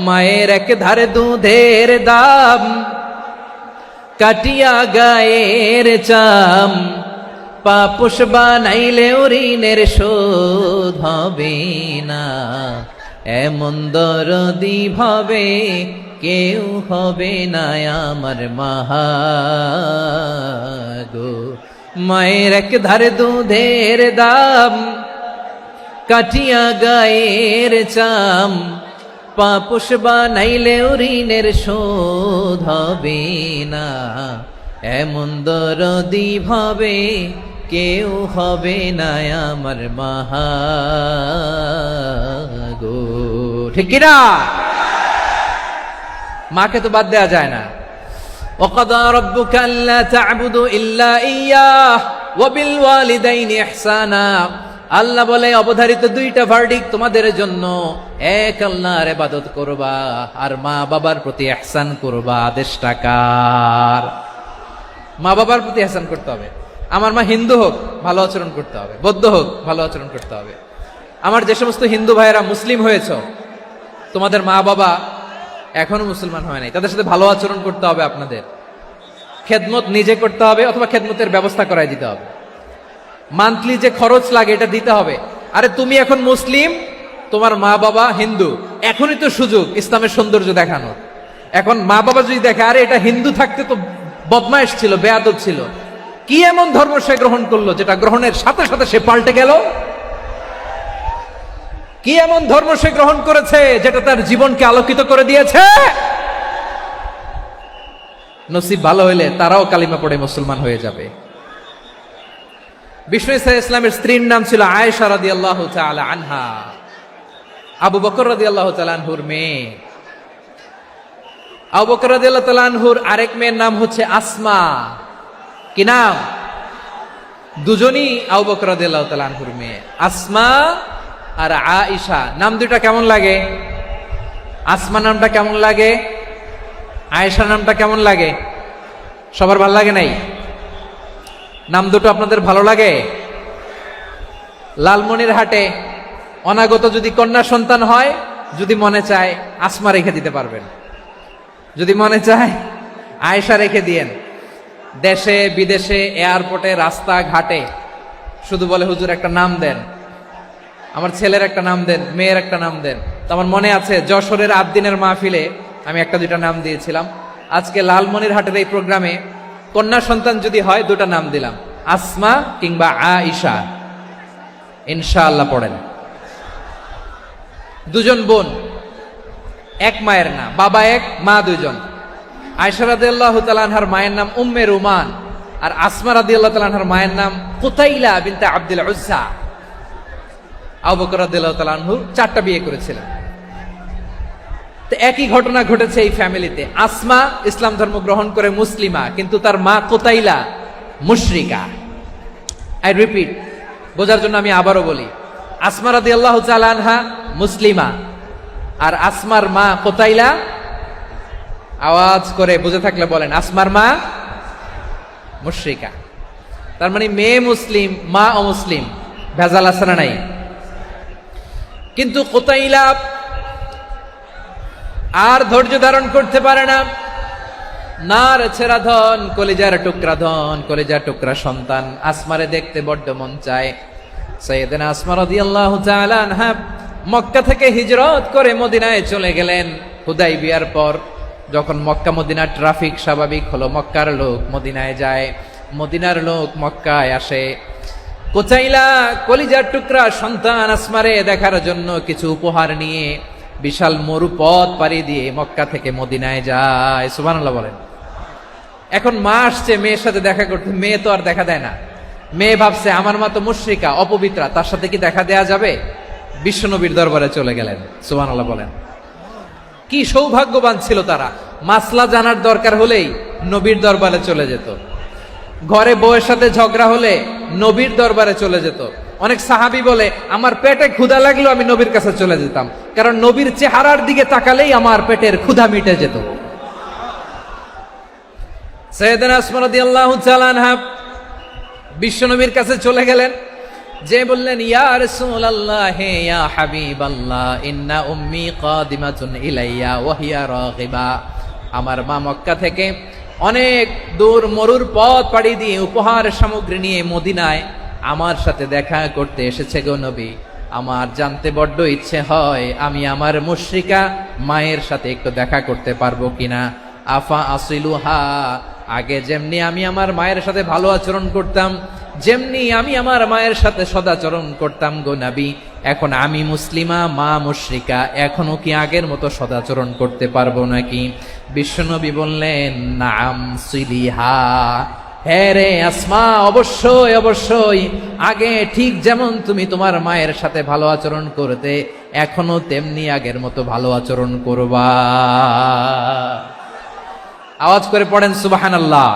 মায়ের এক ধারে দুধের দাম, কাটিয়া গায়ের চাম, পাপুষ বানাইলে ঋণের শোধ হবে না, এমন দরদি ভাবে কেউ হবে না আমার মাগো। মায়ের এক ধারে দুধের দাম, কাটিয়া গায়ের চাম, পাপুষ বানাইলে ঋণের শোধ হবে না, এমন দরদি ভাবে কেউ হবে না আমার মাগো, ঠিক কিনা? মাকে তো বাদ দেয়া যায় না। وَقَضَى رَبُّكَ أَلَّا تَعْبُدُوا إِلَّا إِيَّاهُ وَبِالْوَالِدَيْنِ إِحْسَانًا। আল্লাহ বলে, অবধারিত 2টা ভার্ডিক্ট তোমাদের জন্য, এক আল্লাহর ইবাদত করবা আর মা বাবার প্রতি ইহসান করবা। আদেশটা কার? মা বাবার প্রতি ইহসান করতে হবে। আমার মা হিন্দু হোক, ভালো আচরণ করতে হবে, বৌদ্ধ হোক, ভালো আচরণ করতে হবে। আমার যে সমস্ত হিন্দু ভাইয়েরা মুসলিম হয়েছ, তোমাদের মা বাবা এখনো মুসলমান হয় নাই, তাদের সাথে ভালো আচরণ করতে হবে। আপনাদের খেদমত নিজে করতে হবে, অথবা খেদমতের ব্যবস্থা করাই দিতে হবে। মান্থলি যে খরচ লাগে এটা দিতে হবে। আরে তুমি এখন মুসলিম, তোমার মা বাবা হিন্দু, এখনই তো সুযোগ ইসলামের সৌন্দর্য দেখানোর। এখন মা বাবা যদি দেখে, আরে এটা হিন্দু থাকতে তো বদমাইশ ছিল, বেয়াদব ছিল, কি এমন ধর্ম সে গ্রহণ করলো যেটা গ্রহণের সাথে সাথে সে পাল্টে গেল? কি এমন ধর্ম সে গ্রহণ করেছে যেটা তার জীবনকে আলোকিত করে দিয়েছে? নসিব ভালো হইলে তারাও কালিমা পড়ে মুসলমান হয়ে যাবে। বিষ্ণু ইসা ইসলামের স্ত্রীর নাম ছিল আয়েশা রাদিয়াল্লাহু তাআলা আনহা, আবু বকর রাদিয়াল্লাহু তাআলা আনহুর মেয়ে। আবু বকর রাদিয়াল্লাহু তাআলা আনহুর আরেক মেয়ের নাম হচ্ছে আসমা। কি নাম? দুজনই আবু বকর রাদিয়াল্লাহু তাআলা আনহুর মেয়ে, আসমা আর আয়েশা। নাম দুইটা কেমন লাগে? আসমা নামটা কেমন লাগে? আয়েশা নামটা কেমন লাগে? সবার ভালো লাগে নাই? নাম দুটো আপনাদের ভালো লাগে? লালমনিরহাটে অনাগত যদি কন্যা সন্তান হয়, যদি মনে চায় আসমা রেখে দিতে পারবেন। যদি মনে চায় আয়েশা রেখে দিয়েন। দেশে বিদেশে এয়ারপোর্টে রাস্তাঘাটে শুধু বলে হুজুর একটা নাম দেন, আমার ছেলের একটা নাম দেন, মেয়ের একটা নাম দেন। তো আমার মনে আছে যশোরের আবদিনের মাহফিলে আমি একটা দুইটা নাম দিয়েছিলাম। আজকে লালমনিরহাটের এই প্রোগ্রামে কন্যা সন্তান যদি হয় দুটা নাম দিলাম, আসমা কিংবা আয়েশা। ইনশাআল্লাহ পড়েন। দুজন বোন, এক মায়ের না, বাবা এক মা দুইজন। আয়েশা রাদিয়াল্লাহু তাআলা আনহার মায়ের নাম উম্মে রুমান, আর আসমা রাদিয়াল্লাহু তাআলা আনহার মায়ের নাম কুতাইলা বিনতে আব্দুল উজ্জা। আবু বকর রাদিয়াল্লাহু তাআলা আনহু 4টা বিয়ে করেছিলেন। তো একই ঘটনা ঘটেছে এই ফ্যামিলিতে। আসমা ইসলাম ধর্ম গ্রহণ করে মুসলিমা, কিন্তু তার মা কুতাইলা মুশরিকা। আই রিপিট, বোঝার জন্য আমি আবারও বলি, আসমা রাদিয়াল্লাহু তাআলা আনহা মুসলিমা, আর আসমার মা কুতাইলা, আওয়াজ করে বুঝে থাকলে বলেন, আসমার মা মুশরিকা। তার মানে মেয়ে মুসলিম, মা অমুসলিম। ভেজাল আছে না নাই? কিন্তু কুতাইলা আর ধৈর্য ধারণ করতে পারে না। নার ছেড়া ধন, কলিজার টুকরা ধন, কলিজার টুকরা সন্তান আসমারে দেখতে বড্ড মন চায়। সাইয়েদনা আসমা রাদিয়াল্লাহু তাআলা আনহা মক্কা থেকে হিজরত করে মদিনায় চলে গেলেন হুদাইবিয়ার পর। যখন মক্কা মদিনার ট্রাফিক স্বাভাবিক হলো, মক্কার লোক মদিনায় যায়, মদিনার লোক মক্কায় আসে। কুতাইলা কলিজার টুকরা সন্তান আসমারে দেখার জন্য কিছু উপহার নিয়ে বিশাল মরুপথ পাড়ি দিয়ে মক্কা থেকে মদিনায় যায়। সুবহানাল্লাহ বলেন। এখন মা আসছে মেয়ের সাথে দেখা করতে, মেয়ে তো আর দেখা দেয় না। মেয়ে ভাবছে আমার মা তো মুশরিকা, অপবিত্রা, তার সাথে কি দেখা দেয়া যাবে? বিশ্বনবীর দরবারে চলে গেলেন। সুবহানাল্লাহ বলেন। কি সৌভাগ্যবান ছিল তারা, মাসলা জানার দরকার হলেই নবীর দরবারে চলে যেত। ঘরে বউয়ের সাথে ঝগড়া হলে নবীর দরবারে চলে যেত। অনেক সাহাবী বলে আমার পেটে ক্ষুধা লাগলো আমি নবীর কাছে চলে যেতাম, কারণ নবীর চেহারার দিকে তাকালেই আমার পেটের ক্ষুধা মিটে যেত। সাইয়েদনা আসমা রাদিয়াল্লাহু তাআলা আনহা বিশ্বনবীর কাছে চলে গেলেন, যে বললেন ইয়া রাসূলুল্লাহ ইয়া হাবিবাল্লাহ ইন্না উম্মি কাদিমাতুন ইলাইয়া ওয়া হিয়া রাগিবা। আমার মা মক্কা থেকে অনেক দূর মরুর পথ পাড়ি দিয়ে উপহার সামগ্রী নিয়ে মদিনায় আমার সাথে দেখা করতে এসেছে গো নবী। আমার জানতে বড্ড ইচ্ছে হয় আমি আমার মুশরিকা মায়ের সাথে একটু দেখা করতে পারবো কিনা। আফা আসিলুহা, আগে যেমনি আমি আমার মায়ের সাথে ভালো আচরণ করতাম, যেমনি আমি আমার মায়ের সাথে সদাচরণ করতাম গো নবী, এখন আমি মুসলিমা মা মুশরিকা, এখনো কি আগের মতো সদাচরণ করতে পারবো নাকি? বিশ্বনবী বললেন নাম সিলিহা, হ্যাঁ রে আসমা, অবশ্যই অবশ্যই, আগে ঠিক যেমন তুমি তোমার মায়ের সাথে ভালো আচরণ করতে এখনো তেমনি আগের মতো ভালো আচরণ করবা। আওয়াজ করে পড়েন সুবহানাল্লাহ।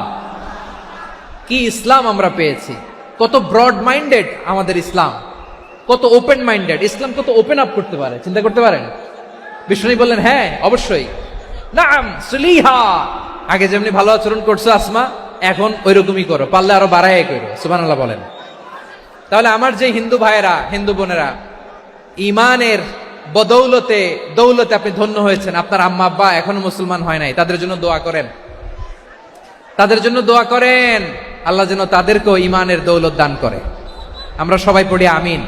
কি ইসলাম আমরা পেয়েছি! কত ব্রড মাইন্ডেড আমাদের ইসলাম, কত ওপেন মাইন্ডেড ইসলাম, কত ওপেন আপ করতে পারে, চিন্তা করতে পারেন। বিষ্ণু বললেন হ্যাঁ অবশ্যই, নাম সুলিহা, আগে যেমনি ভালো আচরণ করছো আসমা এখন ওইরকমই করো, পারলে আরো বাড়াই করো। সুবহানাল্লাহ বলেন। তাহলে আমার যে হিন্দু ভাইয়েরা, হিন্দু বোনেরা, ইমানের বদৌলতে দৌলতে আপনি ধন্য হয়েছেন, আপনার আম্মা আব্বা এখনো মুসলমান হয় নাই, তাদের জন্য দোয়া করেন, তাদের জন্য দোয়া করেন, আল্লাহ যেন তাদেরকেও ইমানের দৌলত দান করে। আমরা সবাই পড়ি আমিন,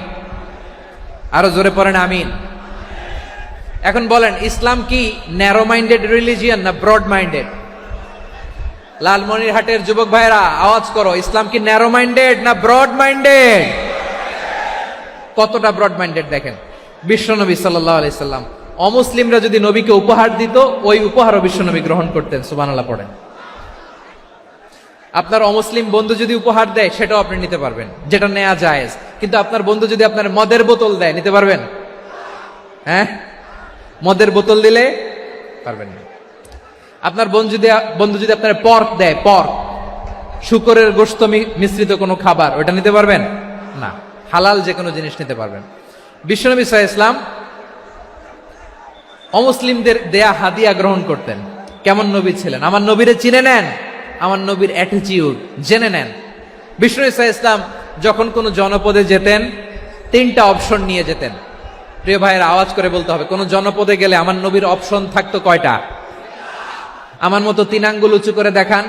আরো জোরে পড়েন আমিন। এখন বলেন ইসলাম কি ন্যারো মাইন্ডেড রিলিজিয়ান না ব্রড মাইন্ডেড? লালমনিরহাটের যুবক ভাইরা আওয়াজ করো, ইসলাম কি ন্যারো মাইন্ডেড না ব্রড মাইন্ডেড? কতটা ব্রড মাইন্ডেড দেখেন। বিশ্বনবী সাল্লাল্লাহু আলাইহি সাল্লাম অমুসলিমরা যদি নবীকে উপহার দিত, ওই উপহারও বিশ্বনবী গ্রহণ করতেন। সুবহানাল্লাহ পড়েন। আপনার অমুসলিম বন্ধু যদি উপহার দেয় সেটাও আপনি নিতে পারবেন, যেটা নেওয়া জায়েজ। কিন্তু আপনার বন্ধু যদি আপনার মদের বোতল দেয়, নিতে পারবেন? হ্যাঁ, মদের বোতল দিলে পারবেন না। আপনার বন্ধু যদি আপনার পর্ক দেয়, পর্ক, শুকরের গোশত মিশ্রিত কোনো খাবার, ওটা নিতে পারবেন না। হালাল যে কোনো জিনিস নিতে পারবেন। বিশ্বনবী সাল্লাল্লাহু আলাইহি ওয়াসাল্লাম অমুসলিমদের দেয়া হাদিয়া গ্রহণ করতেন। কেমন নবী ছিলেন? আমার নবীরে চিনে নেন, আমার নবীর অ্যাটিটিউড জেনে নেন। বিশ্বনবী সাল্লাল্লাহু আলাইহি ওয়াসাল্লাম যখন কোনো জনপদে যেতেন 3টা অপশন নিয়ে যেতেন। প্রিয় ভাইয়ের আওয়াজ করে বলতে হবে, কোন জনপদে গেলে আমার নবীর অপশন থাকতো কয়টা? আমার মতো 3 আঙ্গুল উঁচু করে দেখান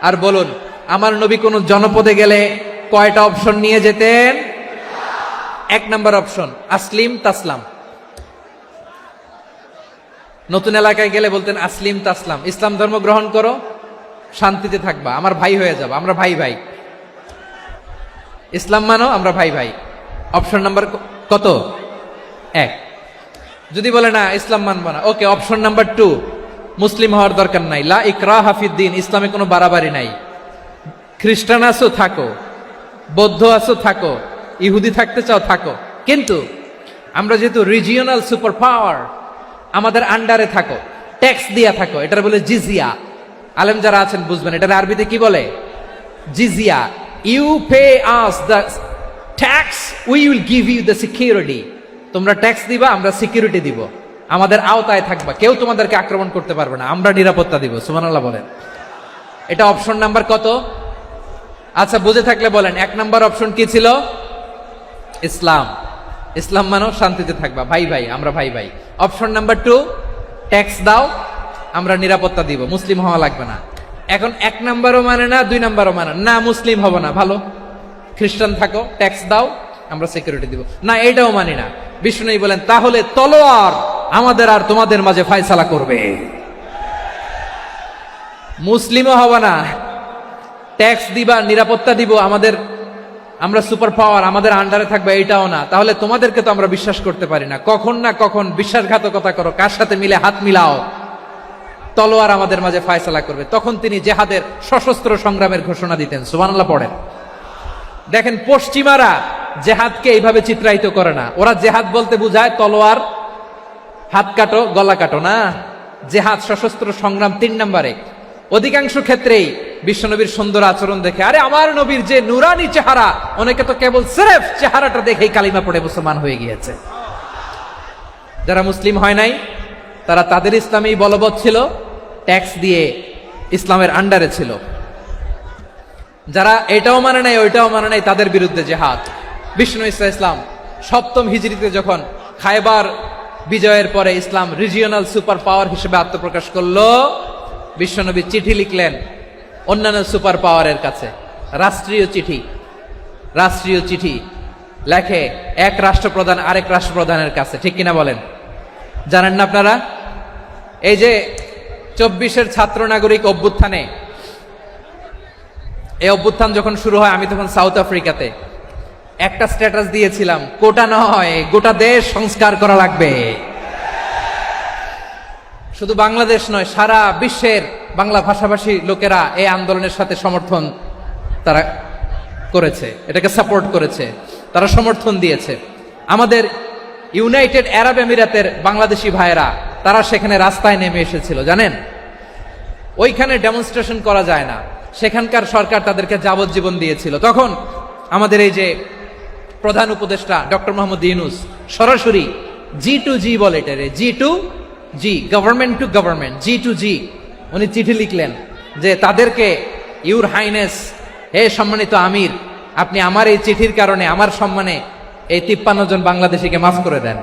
আর বলুন আমার নবী কোন জনপদে গেলে কয়টা অপশন নিয়ে যেতেন? 1 নাম্বার অপশন আসলিম তাসলাম। নতুন এলাকায় গেলে বলতেন আসলিম তাসলাম, ইসলাম ধর্ম গ্রহণ করো, শান্তিতে থাকবা, আমার ভাই হয়ে যাবো, আমরা ভাই ভাই। ইসলাম মানো, আমরা ভাই ভাই। অপশন নাম্বার কত? 1। যদি বলে না ইসলাম মানবো না, ওকে, অপশন নাম্বার 2, মুসলিম হওয়ার দরকার নাই, লা ইকরাহা ফিদ্দিন, ইসলামে কোনো বাড়াবাড়ি নাই। খ্রিস্টান আছো থাকো, বৌদ্ধ আছো থাকো, ইহুদি থাকতে চাও থাকো, কিন্তু আমরা যেহেতু রিজিওনাল সুপার পাওয়ার, আমাদের আন্ডারে থাকো, ট্যাক্স দিয়া থাকো, এটার বলে জিজিয়া। আলেম যারা আছেন বুঝবেন এটার আরবিতে কি বলে, জিজিয়া। You pay us the tax, we will give you the security. তোমরা ট্যাক্স দিবা, আমরা সিকিউরিটি দিব, আমাদের আওতায় থাকবা, কেউ তোমাদেরকে আক্রমণ করতে পারবে না, আমরা নিরাপত্তা দিব। সুবহানাল্লাহ বলেন। এটা অপশন নাম্বার কত? আচ্ছা বুঝে থাকলে বলেন 1 নাম্বার অপশন কি ছিল? ইসলাম। ইসলাম মানো, শান্তিতে থাকবা, ভাই ভাই, আমরা ভাই ভাই। অপশন নাম্বার 2, ট্যাক্স দাও, আমরা নিরাপত্তা দিব, মুসলিম হওয়া লাগবে না। এখন 1 নাম্বারও মানে না, 2 নাম্বারও মানে না, মুসলিম হবো না, ভালো, খ্রিস্টান থাকো, ট্যাক্স দাও, আমরা সিকিউরিটি দিব না, এইটাও মানি না। বিষ্ণু বলেন তাহলে তলোয়ার আমাদের আর তোমাদের মাঝে ফয়সালা করবে। মুসলিমও হবো না, ট্যাক্স দিবা, নিরাপত্তা দিব, আমরা সুপার পাওয়ার, আমাদের আন্ডারে থাকবে, এইটাও না। তাহলে তোমাদেরকে তো আমরা বিশ্বাস করতে পারি না, কখন না কখন বিশ্বাসঘাতকতা করো, কার সাথে মিলে হাত মিলাও, তলোয়ার আমাদের মাঝে ফয়সালা করবে। তখন তিনি জেহাদের সশস্ত্র সংগ্রামের ঘোষণা দিতেন। সুবহানাল্লাহ পড়েন। দেখেন পশ্চিমারা জেহাদকে এইভাবে চিত্রায়িত করে না, ওরা জেহাদ বলতে বুঝায় তলোয়ার, হাত কাটো, গলা কাটো, না, জেহাদ সশস্ত্র সংগ্রাম 3 নম্বরে। অধিকাংশ ক্ষেত্রেই বিশ্বনবীর সুন্দর আচরণ দেখে, আরে আমার নবীর যে নুরানি চেহারা, অনেকে তো কেবল সিরেফ চেহারাটা দেখেই কালিমা পড়ে মুসলমান হয়ে গিয়েছে। যারা মুসলিম হয় নাই তারা তাদের ইসলামেই বলবৎ ছিল, ট্যাক্স দিয়ে ইসলামের আন্ডারে ছিল। যারা এটাও মানে নাই ওইটাও মানে নাই, তাদের বিরুদ্ধে জেহাদ। বিষ্ণু ইসলাম 7ম হিজরিতে যখন খায়বার বিজয়ের পরে ইসলাম রিজিওনাল সুপার পাওয়ার হিসেবে আত্মপ্রকাশ করলো, বিশ্বনবী চিঠি লিখলেন অন্যান্য সুপার পাওয়ারের কাছে, রাষ্ট্রীয় চিঠি লেখে এক রাষ্ট্রপ্রধান আরেক রাষ্ট্রপ্রধানের কাছে, ঠিক কিনা বলেন? জানেন না আপনারা? এই যে 24-এর ছাত্র নাগরিক অভ্যুত্থানে, এই অভ্যুত্থান যখন শুরু হয়, আমি তখন সাউথ আফ্রিকাতে, একটা স্ট্যাটাস দিয়েছিলাম, কোটা নয় গোটা দেশ সংস্কার করা লাগবে। শুধু বাংলাদেশ নয়, সারা বিশ্বের বাংলা ভাষাভাষী লোকেরা এই আন্দোলনের সাথে সমর্থন তারা করেছে, এটাকে সাপোর্ট করেছে, তারা সমর্থন দিয়েছে। আমাদের ইউনাইটেড আরব আমিরাতের বাংলাদেশি ভাইয়েরা, তারা সেখানে রাস্তায় নেমে এসেছিল, জানেন? ওইখানে ডেমনস্ট্রেশন করা যায় না, সেখানকার সরকার তাদেরকে যাবজ্জীবন দিয়েছিল। তখন আমাদের এই যে প্রধান উপদেষ্টা ডক্টর মোহাম্মদ ইউনূস সরাসরি G2G বলে, এটারে G2G, government to government, G2G, উনি চিঠি লিখলেন যে তাদেরকে, ইউর হাইনেস, হে সম্মানিত আমির, আপনি আমার এই চিঠির কারণে আমার সম্মানে এই 53 জন বাংলাদেশিকে মাফ করে দেন।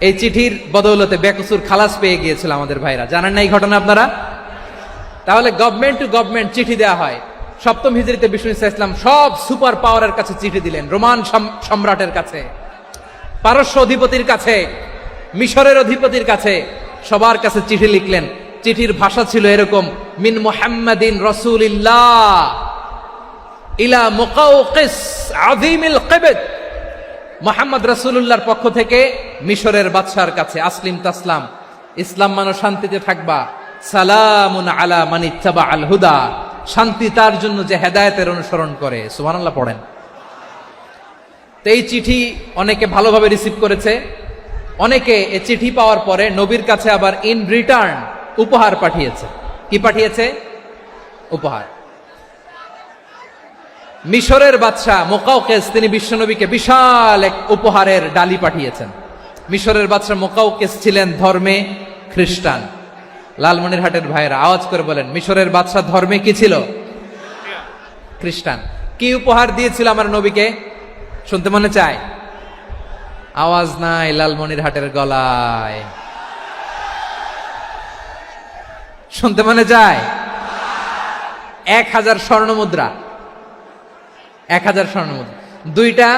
এই চিঠির বদৌলতে বেকসুর খালাস পেয়ে গিয়েছিল আমাদের ভাইরা। জানেন না এই ঘটনা আপনারা? তাহলে গভর্নমেন্ট টু গভর্নমেন্ট চিঠি দেওয়া হয়। 7ম হিজরিতে বিষ্ণু ইসলাম সব সুপার পাওয়ারের কাছে চিঠি দিলেন, রোমান সম্রাটের কাছে, পারস্য অধিপতির কাছে, মিশরের অধিপতির কাছে, সবার কাছে চিঠি লিখলেন। চিঠির ভাষা ছিল এরকম, মিন মুহাম্মাদিন রাসূলিল্লাহ ইলা মুকাওকিস আযীমিল কিবত, মুহাম্মদ রাসূলুল্লাহর পক্ষ থেকে মিশরের বাদশার কাছে, আসলিম তাসলাম, ইসলাম মানো, শান্তিতে থাকবা, সালামুন আলা মান ইত্তাবা আল হুদা, শান্তি তার জন্য যে হেদায়েতের অনুসরণ করে। সুবহানাল্লাহ পড়েন। তো এই চিঠি অনেকে ভালোভাবে রিসিভ করেছে, অনেকে এই চিঠি পাওয়ার পরে নবীর কাছে আবার ইন রিটার্ন উপহার পাঠিয়েছে। কি পাঠিয়েছে? উপহার। মিশরের বাদশা মুকাওকিস, তিনি বিশ্বনবীকে বিশাল এক উপহারের ডালি পাঠিয়েছেন। মিশরের বাদশা মুকাওকিস ছিলেন ধর্মে খ্রিস্টান। লালমনিরহাটের ভাইয়েরা আওয়াজ করে বলেন, মিশরের বাদশা ধর্মে কি ছিল? খ্রিস্টান। কি উপহার দিয়েছিল আমার নবীকে? শুনতে মনে চায়? আওয়াজ নাই লালমনিরহাটের গলায়। শুনতে মনে যায়? 1000 স্বর্ণ মুদ্রা, 1000 স্বর্ণ মুদ্রা। দুইটা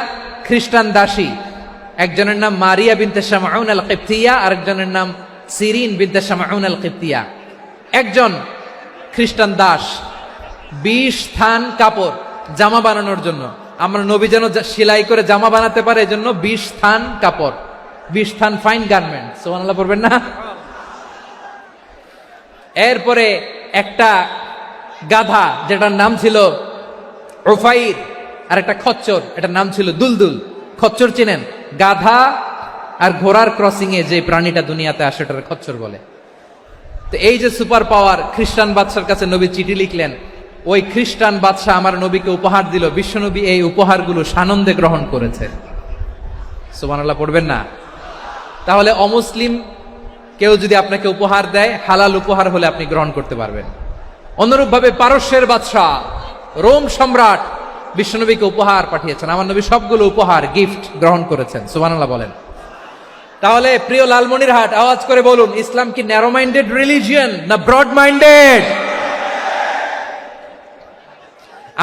খ্রিস্টান দাসী, একজনের নাম মারিয়া বিনতে শামউন আল কিবতিয়া, আরেকজনের নাম সিরিন বিনতে শামউন আল কিবতিয়া। একজন খ্রিস্টান দাস 20 থান কাপড় জামা বানানোর জন্য, আমরা নবী যেন সেলাই করে জামা বানাতে পারে এজন্য 20 থান কাপড়, 20 থান ফাইন গার্মেন্ট, সুবহানাল্লাহ পড়বেন না? এরপরে একটা গাধা যেটার নাম ছিল উফাইর, আর একটা খচ্চর, এটার নাম ছিল দুলদুল। খচ্চর চিনেন? গাধা আর ঘোড়ার ক্রসিং এ যে প্রাণীটা দুনিয়াতে আসে এটার খচ্চর বলে। তো এই যে সুপার পাওয়ার, খ্রিস্টান বাদশার কাছে নবী চিঠি লিখলেন, ওই খ্রিস্টান বাদশা আমার নবীকে উপহার দিল, বিশ্বনবী এই উপহারগুলো সানন্দে গ্রহণ করেছে। সুবহানাল্লাহ পড়বেন না? তাহলে অমুসলিম কেউ যদি আপনাকে উপহার দেয়, হালাল উপহার হলে আপনি গ্রহণ করতে পারবেন। অনুরূপভাবে পারস্যের বাদশা, রোম সম্রাট বিশ্বনবীকে উপহার পাঠিয়েছেন, আমার নবী সবগুলো উপহার গিফট গ্রহণ করেছেন। সুবহানাল্লাহ বলেন। তাহলে প্রিয় লালমনিরহাট, আওয়াজ করে বলুন, ইসলাম কি ন্যারো মাইন্ডেড রিলিজিয়ন না ব্রড মাইন্ডেড?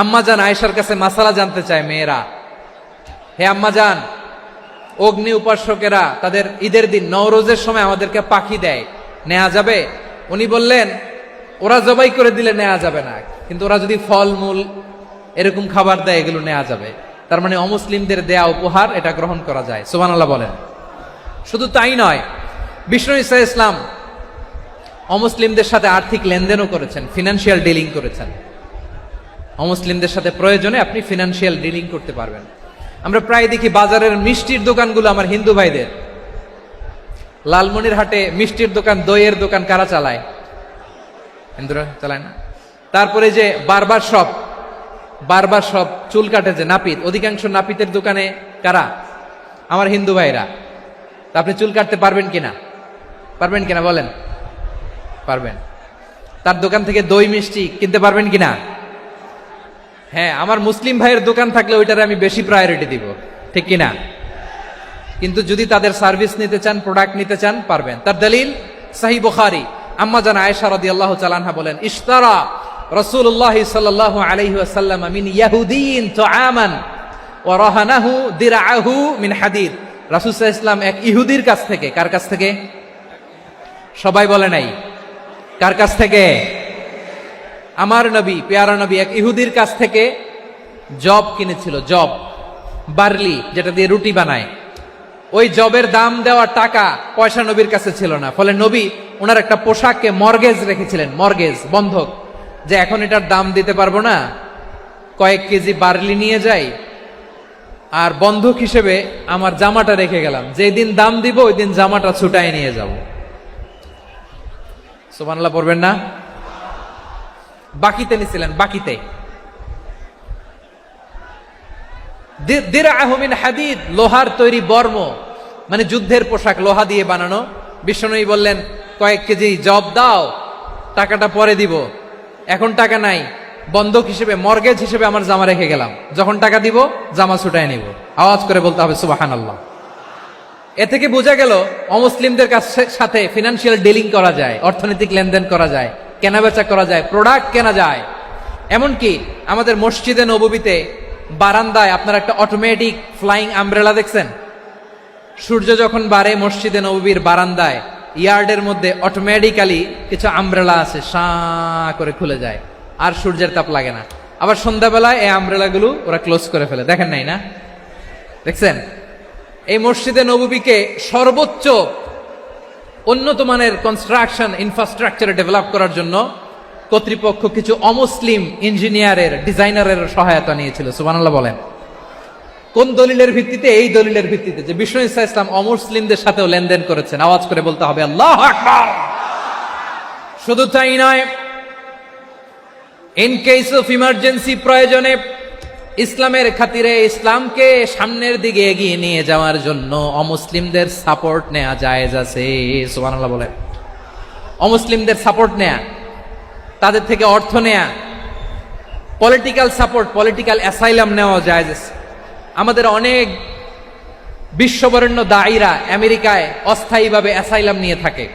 আম্মাজান আয়েশার কাছে মাসালা জানতে চায় মেয়েরা, হে আম্মাজান, অগ্নি উপাসকেরা তাদের ঈদের দিন নওরোজের সময় আমাদেরকে পাখি দেয়, নেওয়া যাবে? উনি বললেন, ওরা জবাই করে দিলে নেওয়া যাবে না, কিন্তু ওরা যদি ফলমূল এরকম খাবার দেয় এগুলো নেওয়া যাবে। তার মানে অমুসলিমদের দেয়া উপহার এটা গ্রহণ করা যায়। সুবহানাল্লাহ বলেন। শুধু তাই নয়, বিষ্ণু ঈসা ইসলাম অমুসলিমদের সাথে আর্থিক লেনদেনও করেছেন, ফিনান্সিয়াল ডিলিং করেছেন। অমুসলিমদের সাথে প্রয়োজনে আপনি ফিনান্সিয়াল ডিলিং করতে পারবেন। আমরা প্রায় দেখি বাজারের মিষ্টির দোকানগুলো আমার হিন্দু ভাইদের। লালমনিরহাটে মিষ্টির দোকান, দইয়ের দোকান কারা চালায়? হিন্দুরা চালায় না? তারপরে যে বারবার শপ, চুল কাটে যে নাপিত, অধিকাংশ নাপিতের দোকানে কারা? আমার হিন্দু ভাইরা। তা আপনি চুল কাটতে পারবেন কিনা? পারবেন কিনা বলেন? পারবেন। তার দোকান থেকে দই মিষ্টি কিনতে পারবেন কিনা? হ্যাঁ, আমার মুসলিম ভাইয়ের দোকান থাকলে ওইটারে আমি বেশি প্রায়োরিটি দিব, ঠিক কিনা? কিন্তু যদি তাদের সার্ভিস নিতে চান, প্রোডাক্ট নিতে চান, পারবেন। তার দলিল সহিহ বুখারী, আম্মা জান আয়েশা রাদিয়াল্লাহু তাআলা আনহা বলেন, ইশতারা রাসূলুল্লাহ সাল্লাল্লাহু আলাইহি ওয়াসাল্লাম মিন ইয়াহুদিয়িন তুআমান ওয়া রাহানাহু দিরআহু মিন হাদিদ। রাসূল সাল্লাল্লাহু আলাইহি ওয়াসাল্লাম এক ইহুদির কাছ থেকে, কার কাছ থেকে? সবাই বলে নাই, কার কাছ থেকে? আমার নবী, পেয়ারা নবী এক ইহুদির কাছ থেকে জব কিনেছিল, জব, বার্লি, যেটা দিয়ে রুটি বানায়। ওই জবের দাম দেওয়া টাকা পয়সা নবীর কাছে ছিল না, ফলে নবী ওনার একটা পোশাককে মর্গেজ রেখেছিলেন, মর্গেজ, বন্ধক, যে এখন এটার দাম দিতে পারবো না, কয়েক কেজি বার্লি নিয়ে যাই আর বন্ধক হিসেবে আমার জামাটা রেখে গেলাম, যেদিন দাম দিব ওই দিন জামাটা ছুটায় নিয়ে যাব। সুবহানাল্লাহ পড়বেন না? বাকিতে নিছিলেন, বাকিতে। দিরআহু মিন হাদিদ, লোহার তৈরি বর্ম, মানে যুদ্ধের পোশাক, লোহা দিয়ে বানানো। বিশ্বনবী বললেন, কয়েক কেজি জব দাও, টাকাটা পরে দিব, এখন টাকা নাই, বন্ধক হিসেবে, মর্গেজ হিসেবে আমার জামা রেখে গেলাম, যখন টাকা দিব জামা ছুটায় নিব। আওয়াজ করে বলতে হবে সুবহানাল্লাহ। এ থেকে বোঝা গেল অমুসলিমদের সাথে ফিনান্সিয়াল ডিলিং করা যায়, অর্থনৈতিক লেনদেন করা যায়, কেনাবেচা করা যায়, প্রোডাক্ট কেনা যায়। এমনকি আমাদের মসজিদে নববীতে বারান্দায় আপনার একটা অটোমেটিক ফ্লাইং আমব্রেলা দেখছেন? সূর্য যখন বাড়ে মসজিদে নববীর বারান্দায় ইয়ার্ডের মধ্যে অটোমেটিক্যালি কিছু আমব্রেলা আছে, সাঁ করে খুলে যায়, আর সূর্যের তাপ লাগে না। আবার সন্ধ্যাবেলায় এই আমব্রেলাগুলো ওরা ক্লোজ করে ফেলে, দেখেন নাই না? দেখছেন? এই মসজিদে নববীকে সর্বোচ্চ উন্নত মানের কনস্ট্রাকশন ইনফ্রাস্ট্রাকচারে ডেভেলপ করার জন্য কর্তৃপক্ষ কিছু অমুসলিম ইঞ্জিনিয়ারের, ডিজাইনারের সহায়তা নিয়েছিল। সুবহানাল্লাহ বলেন। কোন দলিলের ভিত্তিতে? এই দলিলের ভিত্তিতে যে বিষ্ণু ঈসা ইসলাম অমুসলিমদের সাথেও লেনদেন করেছেন। আওয়াজ করে বলতে হবে আল্লাহু আকবার। শুধু তাই নয়, ইন কেস অফ ইমার্জেন্সি, প্রয়োজনে ইসলামের খাতিরে, ইসলামকে সামনের দিকে এগিয়ে নিয়ে যাওয়ার জন্য অমুসলিমদের সাপোর্ট নেওয়া জায়েজ আছে। সুবহানাল্লাহ বলেন। অমুসলিমদের সাপোর্ট নেয়া, তাদের থেকে অর্থ নেয়া, পলিটিক্যাল সাপোর্ট, পলিটিক্যাল অ্যাসাইলাম নেওয়া জায়েজ আছে। আমাদের অনেক বিশ্ববরেণ্য দায়ীরা আমেরিকায় অস্থায়ীভাবে অ্যাসাইলাম নিয়ে থাকে,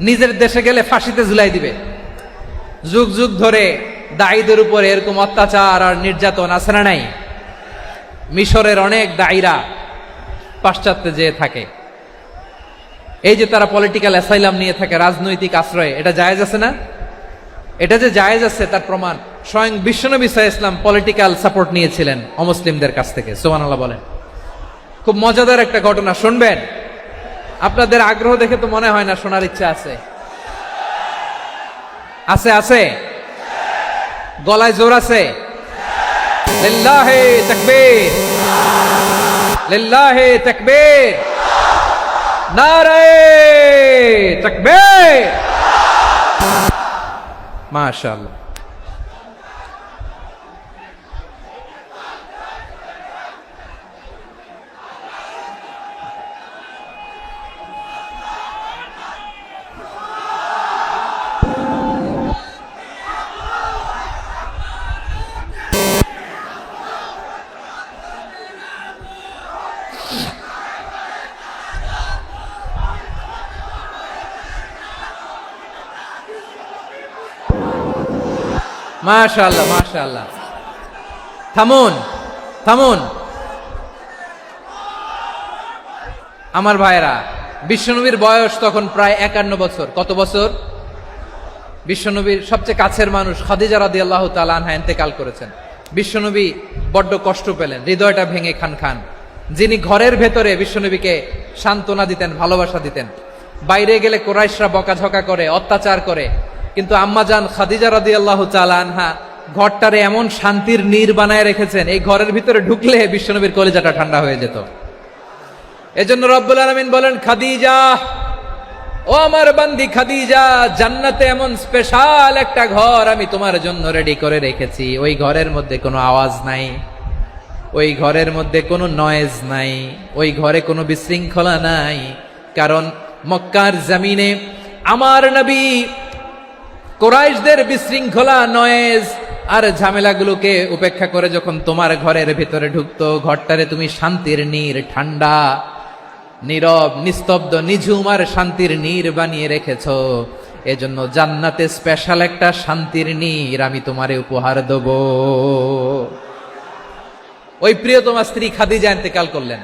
নিজের দেশে গেলে ফাঁসিতে ঝুলাই দিবে, যুগ যুগ ধরে দায়ীদের উপর এরকম অত্যাচার আর নির্যাতন আছে না নাই? মিশরের অনেক দায়ীরা পাশ্চাত্যে যেয়ে থাকে, এই যে তারা পলিটিক্যাল অ্যাসাইলাম নিয়ে থাকে, রাজনৈতিক আশ্রয়, এটা জায়েজ আছে না? এটা যে জায়েজ আছে তার প্রমাণ স্বয়ং বিশ্বনবী সাল্লাল্লাহু আলাইহি ওয়াসাল্লাম পলিটিক্যাল সাপোর্ট নিয়েছিলেন অমুসলিমদের কাছ থেকে। সুবহানাল্লাহ বলেন। খুব মজাদার একটা ঘটনা শুনবেন, আপনাদের আগ্রহ দেখে তো মনে হয় না শোনার ইচ্ছা আছে। আছে আছে, গলায় জোর আছে। লিল্লাহে তাকবীর, লিল্লাহে তাকবীর, নারে তাকবীর। মাশাআল্লাহ। মাশাআল্লাহ মাশাআল্লাহ। থামুন থামুন আমার ভাইরা, বিশ্বনবীর বয়স তখন প্রায় 51 বছর। কত বছর? বিশ্বনবীর সবচেয়ে কাছের মানুষ খাদিজা রাদিয়াল্লাহু তাআলা আনহা ইন্তেকাল করেছেন। বিশ্বনবী বড্ড কষ্ট পেলেন, হৃদয়টা ভেঙে খান খান। যিনি ঘরের ভেতরে বিশ্বনবীকে সান্ত্বনা দিতেন, ভালোবাসা দিতেন, বাইরে গেলে কুরাইশরা বকাঝকা করে, অত্যাচার করে, কিন্তু আম্মাজান খাদিজা রাদিয়াল্লাহু তাআলা আনহা ঘরটারে এমন শান্তির নীড় বানায় রেখেছেন, এই ঘরের ভিতরে ঢুকলে বিশ্বনবীর কলিজাটা ঠান্ডা হয়ে যেত। এজন্য রব্বুল আলামিন বলেন, খাদিজা, ও আমার বান্দি খাদিজা, জান্নাতে এমন স্পেশাল একটা ঘর আমি তোমার জন্য রেডি করে রেখেছি। ওই ঘরের মধ্যে কোনো আওয়াজ নাই, ওই ঘরের মধ্যে কোনো নয়েজ নাই, ওই ঘরে কোনো বিশৃঙ্খলা নাই। কারণ মক্কার জমিনে আমার নবী কুরাইশদের বিশৃঙ্খলা, নয়েজ আর ঝামেলাগুলোকে উপেক্ষা করে যখন তোমার ঘরের ভিতরে ঢুকতো, ঘরটারে তুমি শান্তির নীড়, ঠান্ডা, নীরব, নিস্তব্ধ, নিঝুম আর শান্তির নীড় বানিয়ে রেখেছ। এজন্য জান্নাতে স্পেশাল একটা শান্তির নীড় আমি তোমারে উপহার দেব। ওই প্রিয়তমা স্ত্রী খাদিজা ইন্তেকাল করলেন,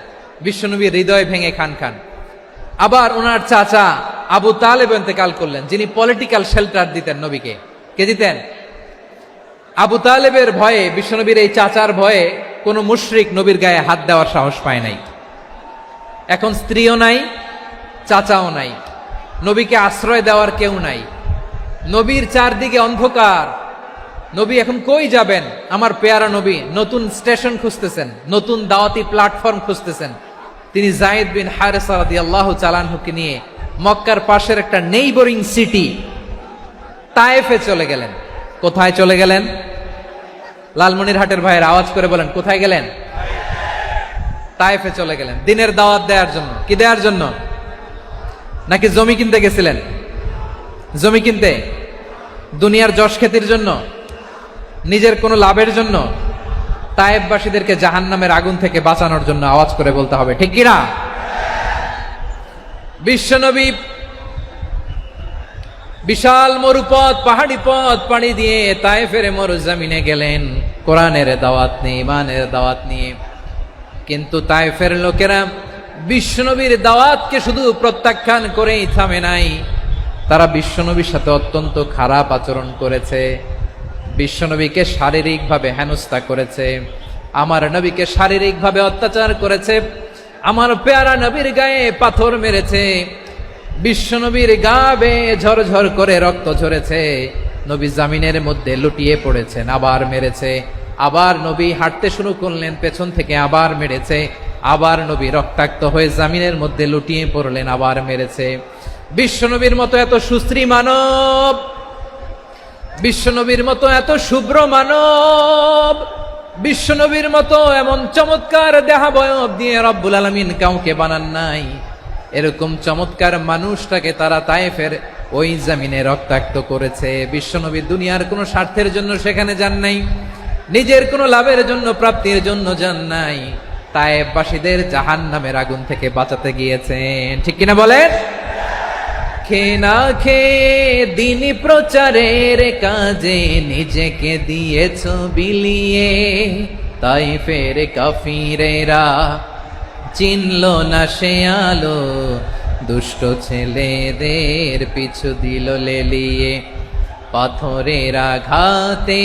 বিশ্বনবীর হৃদয় ভেঙে খান খান। আবার ওনার চাচা আবু তালেব ইন্তেকাল করলেন, যিনি পলিটিক্যাল শেল্টার দিতেন নবীকে। কে দিতেন? আবু তালেবের ভয়ে, বিশ্বনবীর এই চাচার ভয়ে কোনো মুশরিক নবীর গায়ে হাত দেওয়ার সাহস পায় নাই। এখন স্ত্রীও নাই, চাচাও নাই, নবীকে আশ্রয় দেওয়ার কেউ নাই। নবীর চারদিকে অন্ধকার, নবী এখন কই যাবেন? আমার পেয়ারা নবী নতুন স্টেশন খুঁজতেছেন, নতুন দাওয়াতি প্ল্যাটফর্ম খুঁজতেছেন। তিনি যায়েদ বিন হারেসা রাদিয়াল্লাহু তাআলা আনহুকে নিয়ে মক্কার পাশের একটা নেইবরিং সিটি তায়েফে চলে গেলেন। কোথায় চলে গেলেন? লালমনিরহাটের ভাইয়ের আওয়াজ করে বলেন, কোথায় গেলেন? তায়েফে চলে গেলেন দিনের দাওয়াত দেওয়ার জন্য। কি দেওয়ার জন্য? নাকি জমি কিনতে গেছিলেন? জমি কিনতে, দুনিয়ার যশ খ্যাতির জন্য, নিজের কোনো লাভের জন্য? তায়েফবাসীদেরকে জাহান্নামের আগুন থেকে বাঁচানোর জন্য। আওয়াজ করে বলতে হবে, ঠিক কিনা? বিশ্বনবী বিশাল মরুপথ, পাহাড়ি পথ পাড়ি দিয়ে তায়েফের মরুজমিনে গেলেন কোরআনের দাওয়াত নিয়ে, ইমানের দাওয়াত নিয়ে। কিন্তু তায়েফের লোকেরা বিশ্বনবীর দাওয়াতকে শুধু প্রত্যাখ্যান করেই থামে নাই, তারা বিশ্বনবীর সাথে অত্যন্ত খারাপ আচরণ করেছে। বিশ্বনবীকে শারীরিকভাবে হেনস্থা করেছে, আমার নবীকে শারীরিকভাবে অত্যাচার করেছে, আমার পেয়ারা নবীর গায়ে পাথর মেরেছে, বিশ্বনবীর গা বেয়ে ঝরঝর করে রক্ত ঝরেছে, নবী জামিনের মধ্যে লুটিয়ে পড়েছেন, আবার মেরেছে, আবার নবী হাঁটতে শুরু করলেন, পেছন থেকে আবার মেরেছে, আবার নবী রক্তাক্ত হয়ে জামিনের মধ্যে লুটিয়ে পড়লেন, আবার মেরেছে। বিশ্বনবীর মতো এত সুশ্রী মানব, বিশ্বনবীর মতো এত শুভ্র মানব, বিশ্বনবীর মতো এমন চমৎকার দেহাবয়ব দিয়ে রব্বুল আলামিন কাউকে বানান নাই। এরকম চমৎকার মানুষটাকে তারা তায়েফের ওই জমিনে রক্তাক্ত করেছে। বিশ্বনবী দুনিয়ার কোনো স্বার্থের জন্য সেখানে যান নাই, নিজের কোনো লাভের জন্য, প্রাপ্তির জন্য যান নাই, তায়েফবাসীদের জাহান্নামের আগুন থেকে বাঁচাতে গিয়েছেন। ঠিক কিনা বলেন? খেয়ে না খেয়ে দিন প্রচারের কাজে নিজেকে দিয়েছ বিলিয়ে, তাই ফের কাফিরেরা চিনল না সে আলো, দুষ্ট ছেলেদের পিছু দিল লেলিয়ে। পাথরের আঘাতে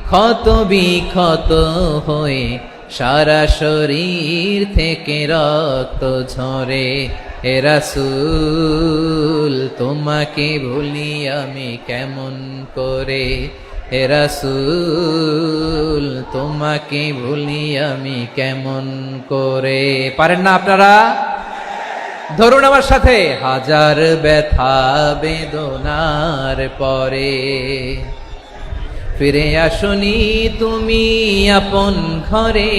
ক্ষত বিক্ষত হয়ে সারা শরীর থেকে রক্ত ঝরে। হে রাসূল তোমাকে ভুলি আমি কেমন করে, হে রাসূল তোমাকে ভুলি আমি কেমন করে। পারেন না আপনারা? ধরুন আমার সাথে। হাজার ব্যথা বেদনার পরে ফিরে আসনি তুমি আপন ঘরে,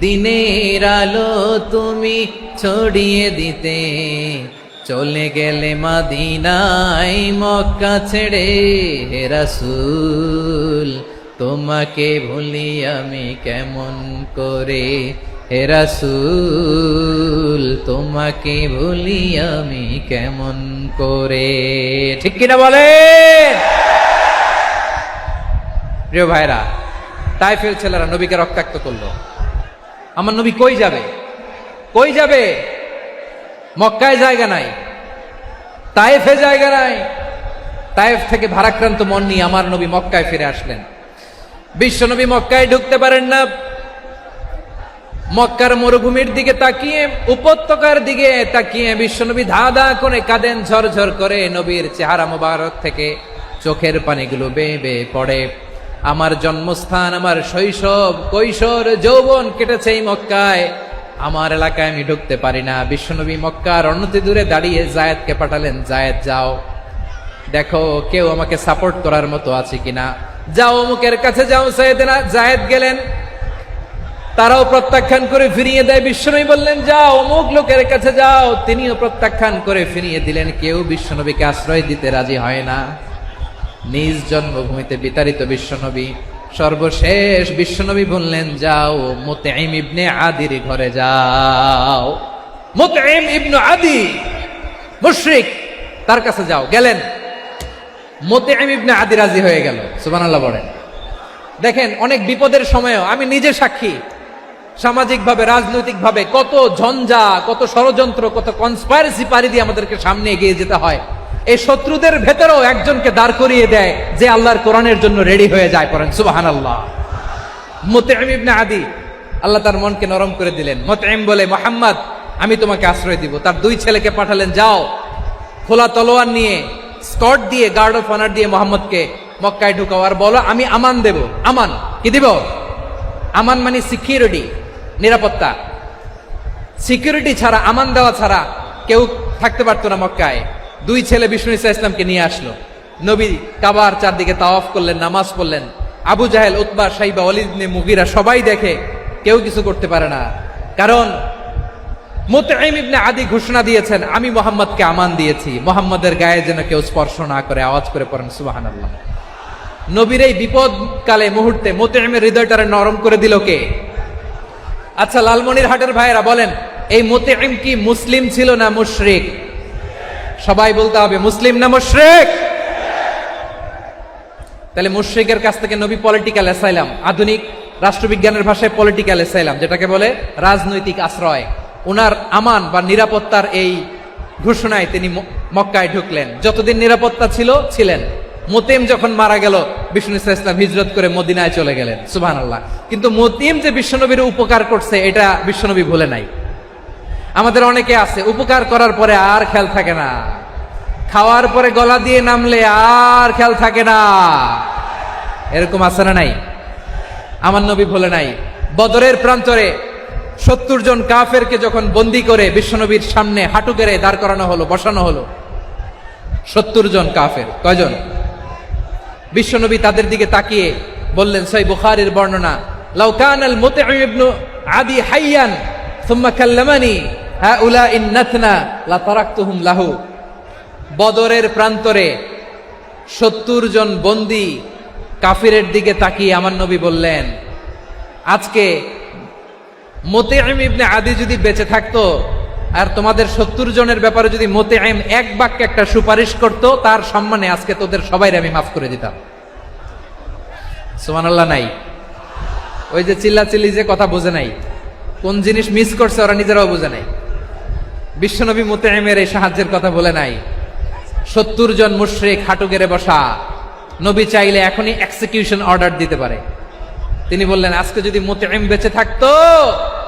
দিনের আলো তুমি ছড়িয়ে দিতে, চলে গেলে মদিনায় মক্কা ছেড়ে। হে রাসূল তোমাকে ভুলি আমি কেমন করে, হে রাসূল তোমাকে ভুলি আমি কেমন করে। ঠিক কিনা বলে? প্রিয় ভাইরা, তাইফের ছেলেরা নবীকে রক্তাক্ত করলো। আমার নবী কই যাবে? কই যাবে? মক্কায় জায়গা নাই, তাইফে জায়গা নাই। তাইফ থেকে ভারাক্রান্ত মন নিয়ে আমার নবী মক্কায় ফিরে আসলেন। বিশ্ব নবী মক্কায় ঢুকতে পারেন না। মক্কার মরুভূমির দিকে তাকিয়ে, উপত্যকার দিকে তাকিয়ে বিশ্বনবী ধা ধা করে কাঁদেন, ঝরঝর করে। নবীর চেহারা মোবারক থেকে চোখের পানিগুলো বেয়ে বেয়ে পড়ে। আমার জন্মস্থান, আমার শৈশব, কৈশোর, যৌবন কেটেছে এই মক্কায়। আমার এলাকায় আমি ঢুকতে পারি না। বিশ্বনবী মক্কার অনতি দূরে দাঁড়িয়ে জায়েদকে পাঠালেন, জায়েদ যাও দেখো কেউ আমাকে সাপোর্ট করার মতো আছে কিনা, যাও অমুকের কাছে যাও। জায়েদ গেলেন, তারাও প্রত্যাখ্যান করে ফিরিয়ে দেয়। বিশ্বনবী বললেন যাও অমুক লোকের কাছে যাও, তিনিও প্রত্যাখ্যান করে ফিরিয়ে দিলেন। কেউ বিশ্বনবীকে আশ্রয় দিতে রাজি হয় না। নিজ জন্মভূমিতে বিতাড়িত বিশ্বনবী, সর্বশেষ বিশ্বনবী বললেন যাও মুতঈম ইবনে আদির ঘরে যাও। মুতঈম ইবনে আদি মুশরিক, তার কাছে যাও। গেলেন, মুতঈম ইবনে আদি রাজি হয়ে গেল। সুবহানাল্লাহ বলেন। দেখেন, অনেক বিপদের সময়ও আমি নিজে সাক্ষী, সামাজিকভাবে রাজনৈতিকভাবে কত ঝঞ্ঝা, কত ষড়যন্ত্র, কত কনস্পাইরেসি পাড়ি দিয়ে আমাদেরকে সামনে এগিয়ে যেতে হয়। এই শত্রুদের ভেতরেও একজনকে দাঁড় করিয়ে দেয় যে আল্লাহর কোরআনের জন্য রেডি হয়ে যায়। পড়েন সুবহানাল্লাহ। মুতঈম ইবনে আদি, আল্লাহ তার মনকে নরম করে দিলেন। মুতঈম বলে, মুহাম্মদ আমি তোমাকে আশ্রয় দিব। তার দুই ছেলেকে পাঠালেন, যাও খোলা তলোয়ার নিয়ে, স্কট দিয়ে, গার্ড অফ অনার দিয়ে মুহাম্মদকে মক্কায় ঢুকাও, আর বলো আমি আমান দেব। আমান কি দিব? আমান মানে সিকিউরিটি, নিরাপত্তা। সিকিউরিটি ছাড়া, আমান দেওয়া ছাড়া কেউ থাকতে পারতো না মক্কায়। দুই ছেলে বিষ্ণু ইসা ইসলামকে নিয়ে আসলো। নবী কাবার চারদিকে তাওয়াফ করলেন, নামাজ পড়লেন। আবু জাহেল, উতবা, শাইবা, ওয়ালিদ ইবনে মুগীরা সবাই দেখে, কেউ কিছু করতে পারে না। কারণ মুতঈম ইবনে আদি ঘোষণা দিয়েছেন আমি মুহাম্মদকে আমান দিয়েছি, মুহাম্মদের গায়ে যেন কেউ স্পর্শ না করে। আওয়াজ করে পড়েন সুবহানাল্লাহ। নবীর এই বিপদকালে মুহূর্তে মুতঈমের হৃদয়টারে নরম করে দিল কে? আচ্ছা, লালমনিরহাটের ভাইয়েরা বলেন, এই মুতঈম কি মুসলিম ছিল না মুশরিক? সবাই বলতে হবে মুসলিম না মুশরিক? তাহলে মুশরিকের কাছ থেকে নবী পলিটিক্যাল অ্যাসাইলাম, আধুনিক রাষ্ট্রবিজ্ঞানের ভাষায় পলিটিক্যাল অ্যাসাইলাম যেটাকে বলে, রাজনৈতিক আশ্রয়, উনার আমান বা নিরাপত্তার এই ঘোষণায় তিনি মক্কায় ঢুকলেন। যতদিন নিরাপত্তা ছিল ছিলেন। মুতঈম যখন মারা গেল, বিষ্ণু ইসলাম হিজরত করে মদিনায় চলে গেলেন। সুবহানাল্লাহ। কিন্তু মুতঈম যে বিশ্বনবীর উপকার করছে এটা বিশ্বনবী ভুলে নাই। আমাদের অনেকে আছে উপকার করার পরে আর খেয়াল থাকে না, খাওয়ার পরে গলা দিয়ে নামলে আর খেয়াল থাকে না। এরকম আছে না নাই? আমার নবী ভুলে নাই। বদরের প্রান্তরে 70 জন কাফেরকে যখন বন্দী করে বিশ্বনবীর সামনে হাঁটু গেড়ে দাঁড় করানো হলো, বসানো হলো, 70 জন কাফের। কয়জন? বিশ্বনবী তাদের দিকে তাকিয়ে বললেন, সহিহ বুখারীর বর্ণনা, লাউ কানাল মুতঈম ইবনে আদি হাইয়ান সুম্মা কাল্লামানি হাউলাইন নাতনা লা তারাকতুহুম লাহু। বদরের প্রান্তরে 70 জন বন্দী কাফিরের দিকে তাকিয়ে আমার নবী বললেন, আজকে মুতঈম ইবনে আদি যদি বেঁচে থাকতো আর তোমাদের 70 জনের ব্যাপারে যদি মোতেআম এক বাক্যে একটা সুপারিশ করত, তার সম্মানে আজকে তোদের সবাইরে আমি মাফ করে দিতাম। সুবহানাল্লাহ নাই? ওই যে চিল্লাচিল্লি যে কথা বোঝে নাই, কোন জিনিস মিস করছে ওরা নিজেরাও বোঝে নাই। বিশ্বনবী মোতেআমের এই সাহায্যের কথা বলে নাই। 70 জন মুশরিক হাঁটু গেড়ে বসা, নবী চাইলে এখনই এক্সিকিউশন অর্ডার দিতে পারে। তিনি বললেন, আজকে যদি মোতেআম বেঁচে থাকতো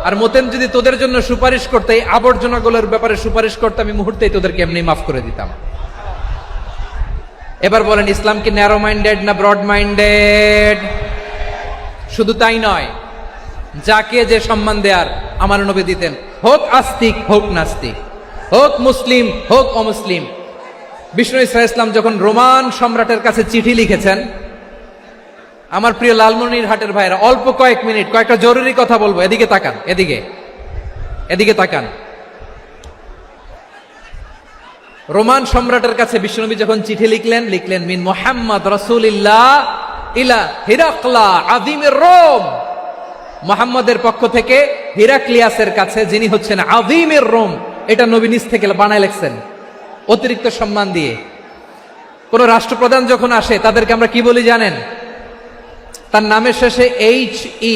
আর মোতেম যদি তোদের জন্য সুপারিশ করতে, এই আবর্জনাগুলোর ব্যাপারে সুপারিশ করতে, আমি মুহূর্তেই তোদেরকে এমনি মাফ করে দিতাম। এবার বলেন, ইসলাম কি ন্যারো মাইন্ডেড না ব্রড মাইন্ডেড? শুধু তাই নয়, যাকে যে সম্মান দেয়ার আমার নবী দিতেন, হোক আস্তিক হোক নাস্তিক, হোক মুসলিম হোক অমুসলিম। বিষ্ণু ইসলাম যখন রোমান সম্রাটের কাছে চিঠি লিখেছেন, আমার প্রিয় লালমনিরহাটের ভাইরা, অল্প কয়েক মিনিট কয়েকটা জরুরি কথা বলবো, এদিকে তাকান, এদিকে তাকান। রোমান সম্রাটের কাছে বিশ্বনবী যখন চিঠি লিখলেন মিন মুহাম্মদ রাসূলিল্লাহ ইলা হিরাকলা আযীমির রোম, মুহাম্মদের পক্ষ থেকে হিরাক্লিয়াসের কাছে, যিনি হচ্ছেন আযীমির রোম। এটা নবী নিজ থেকে বানায় লিখছেন, অতিরিক্ত সম্মান দিয়ে। কোন রাষ্ট্রপ্রধান যখন আসে তাদেরকে আমরা কি বলি জানেন? তার নামের শেষে HE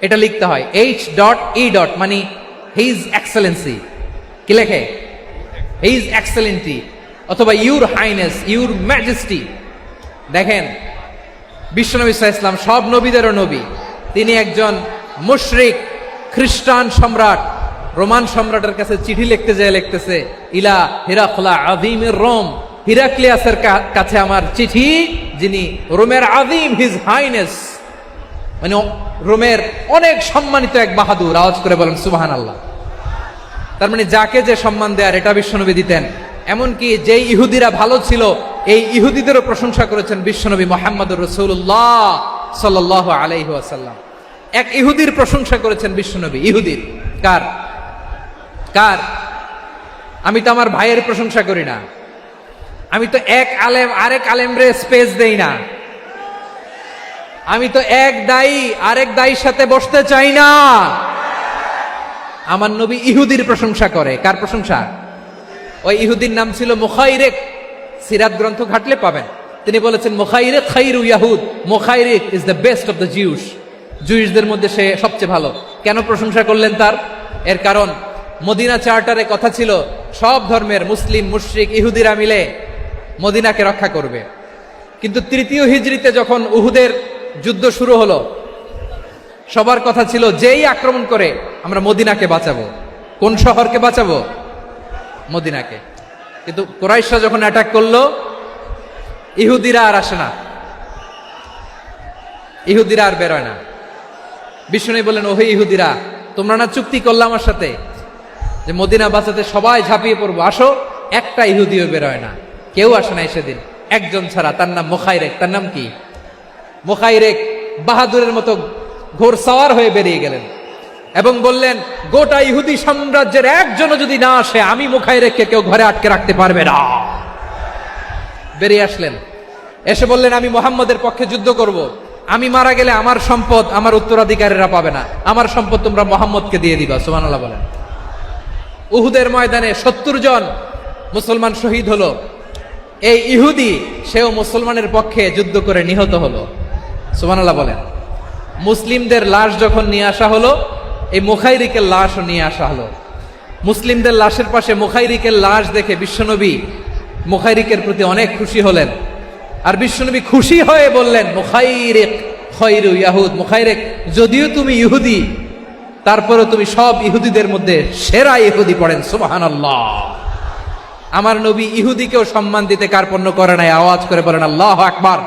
এটা লিখতে হয়, H.E. মানে হিজ এক্সেলেন্সি। কি লেখে? হিজ এক্সেলেন্টি, অথবা ইউর হাইনেস, ইউর ম্যাজেস্টি। দেখেন, বিশ্বনবী সাল্লাল্লাহু আলাইহি ওয়াসাল্লাম সব নবীদেরও নবী, তিনি একজন মুশরিক খ্রিস্টান সম্রাট রোমান সম্রাটের কাছে চিঠি লিখতে যায়, লিখতেছে ইলা হিরাকলা আযীমির রোম, হিরাক্লিয়াসের কাছে আমার চিঠি, যিনি রোমের আযীম, হিজ হাইনেস, মানে রোমের অনেক সম্মানিত এক বাহাদুর। আওয়াজ করে বলেন সুবহানাল্লাহ। তার মানে যাকে যে সম্মান দেয়ার এটা বিশ্বনবী দিতেন। এমনকি যেই ইহুদিরা ভালো ছিল, এই ইহুদিদেরও প্রশংসা করেছেন বিশ্বনবী মুহাম্মদুর রাসূলুল্লাহ সাল্লাল্লাহু আলাইহি ওয়াসাল্লাম। এক ইহুদির প্রশংসা করেছেন বিশ্বনবী। ইহুদির কার? আমি তো আমার ভাইয়ের প্রশংসা করি না, আমি তো এক আলেম আরেক আলেমরে স্পেস দেই না, আমি তো এক দায়ী আরেক দায়ীর সাথে বসতে চাই না। আমার নবী ইহুদির প্রশংসা করে। কার প্রশংসা? ওই ইহুদির নাম ছিল মুখাইরেক। সিরাত গ্রন্থ ঘাটলে পাবেন। তিনি বলেছেন, মুখাইরেক খাইরু ইয়াহুদ, Mukhayriq is the best of the Jews. জুইশদের মধ্যে সে সবচেয়ে ভালো। কেন প্রশংসা করলেন তার? এর কারণ মদিনা চার্টারে কথা ছিল সব ধর্মের মুসলিম, মুশরিক, ইহুদিরা মিলে মদিনাকে রক্ষা করবে। কিন্তু তৃতীয় হিজরিতে যখন উহুদের যুদ্ধ শুরু হলো, সবার কথা ছিল যেই আক্রমণ করে আমরা মদিনাকে বাঁচাবো। কোন শহরকে বাঁচাবো? মদিনাকে। কিন্তু কুরাইশরা যখন অ্যাটাক করলো, ইহুদিরা আর আসে না, ইহুদিরা আর বেরোয় না। বিষ্ণু বললেন, ওহে ইহুদিরা, তোমরা না চুক্তি করলে আমার সাথে যে মদিনা বাঁচাতে সবাই ঝাঁপিয়ে পড়বো, আসো। একটা ইহুদিও বেরোয় না, কেউ আসে নাই সেদিন, একজন ছাড়া। তার নাম মুখাইরেক। তার নাম কি? মুখাইরেক বাহাদুরের মতো ঘোড়সাওয়ার হয়ে বেরিয়ে গেলেন এবং বললেন, গোটা ইহুদি সাম্রাজ্যের একজনও যদি না আসে, আমি মুখাইরেককে কেউ ঘরে আটকে রাখতে পারবে না। বেরিয়ে আসলেন, এসে বললেন, আমি মুহাম্মদের পক্ষে যুদ্ধ করব। আমি মারা গেলে আমার সম্পদ আমার উত্তরাধিকারীরা পাবে না, আমার সম্পদ তোমরা মুহাম্মদকে দিয়ে দিবা। সুবহানাল্লাহ বলেন। উহুদের ময়দানে 70 জন মুসলমান শহীদ হলো। এই ইহুদি, সেও মুসলমানের পক্ষে যুদ্ধ করে নিহত হলো। সুবহানাল্লাহ বলেন। মুসলিমদের লাশ যখন নিয়ে আসা হলো, এই মুখাইরিকের লাশও নিয়ে আসা হলো। মুসলিমদের লাশের পাশে মুখাইরিকের লাশ দেখে বিশ্বনবী মুখাইরিকের প্রতি অনেক খুশি হলেন। আর বিশ্বনবী খুশি হয়ে বললেন, মুখাইরিক খায়রু ইয়াহুদ, মুখাইরিক যদিও তুমি ইহুদি, তারপরে তুমি সব ইহুদিদের মধ্যে সেরা ইহুদি। পড়েন সুবহানাল্লাহ। আমার নবী ইহুদিকেও সম্মান দিতে কার্পণ্য করে নাই। আওয়াজ করে বলেন আল্লাহু আকবার।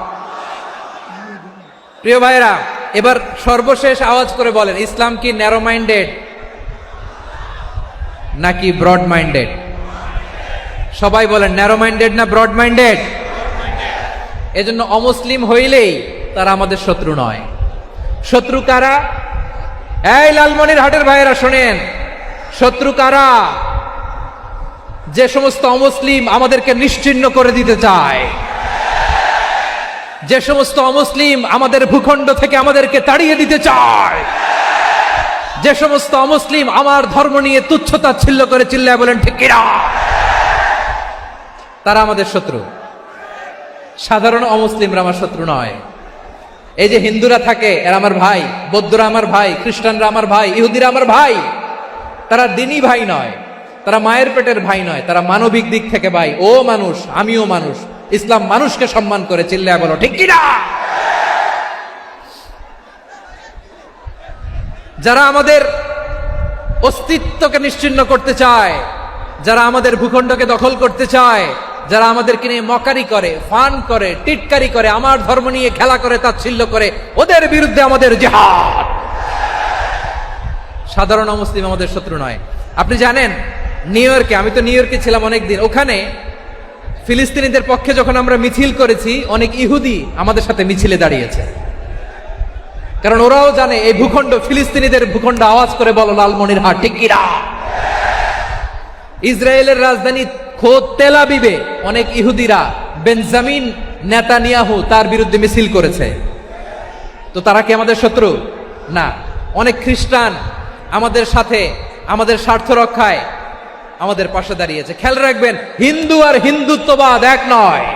প্রিয় ভাইরা, এবার সর্বশেষ আওয়াজ করে বলেন, ইসলাম কি ন্যারো মাইন্ডেড নাকি ব্রড মাইন্ডেড? সবাই বলেন, ন্যারো মাইন্ডেড না ব্রড মাইন্ডেড? এজন্য অমুসলিম হইলেই তারা আমাদের শত্রু নয়। শত্রু কারা? এই লালমনিরহাটের ভাইয়েরা শোনেন, শত্রু কারা? যে সমস্ত অমুসলিম আমাদেরকে নিশ্চিহ্ন করে দিতে চায়, যে সমস্ত অমুসলিম আমাদের ভূখণ্ড থেকে আমাদেরকে তাড়িয়ে দিতে চায়, যে সমস্ত অমুসলিম আমার ধর্ম নিয়ে তুচ্ছতাচ্ছিল্য করে চিল্লায় বলেন ঠিক কিনা, তারা আমাদের শত্রু। সাধারণ অমুসলিমরা আমার শত্রু নয়। এই যে হিন্দুরা থাকে এরা আমার ভাই, বৌদ্ধরা আমার ভাই, খ্রিস্টানরা আমার ভাই, ইহুদিরা আমার ভাই। তারা দিনই ভাই নয়, তারা মায়ের পেটের ভাই নয়, তারা মানবিক দিক থেকে ভাই। ও মানুষ, আমিও মানুষ, ইসলাম মানুষকে সম্মান করে, চিল্লায় বলো ঠিক কিনা। যারা আমাদের অস্তিত্বকে নিশ্চিহ্ন করতে চায়, যারা আমাদের ভূখণ্ডকে দখল করতে চায়, যারা আমাদেরকে নিয়ে মকারি করে, ফান করে, টিটকারি করে, আমার ধর্ম নিয়ে খেলা করে, তাচ্ছিল্য করে, ওদের বিরুদ্ধে আমাদের জিহাদ। সাধারণ মুসলিম আমাদের শত্রু নয়। আপনি জানেন নিউ ইয়র্কে, আমি তো নিউ ইয়র্কে ছিলাম অনেকদিন, ওখানে ফিলিস্তিনিদের পক্ষে যখন আমরা মিছিল করেছি, অনেক ইহুদি আমাদের সাথে মিছিলে দাঁড়িয়েছে। কারণ ওরাও জানে এই ভূখণ্ড ফিলিস্তিনিদের ভূখণ্ড। আওয়াজ করে বলো লালমনিরহাট ঠিক কিনা। ইসরায়েলের রাজধানী খোদ তেল আবিবে অনেক ইহুদিরা বেঞ্জামিন নেতানিয়াহু তার বিরুদ্ধে মিছিল করেছে। তো তারা কি আমাদের শত্রু? না। অনেক খ্রিস্টান আমাদের সাথে আমাদের স্বার্থ রক্ষায় আমাদের পাশে দাঁড়িয়েছে। খেয়াল রাখবেন, হিন্দু আর হিন্দুত্ববাদ এক নয়,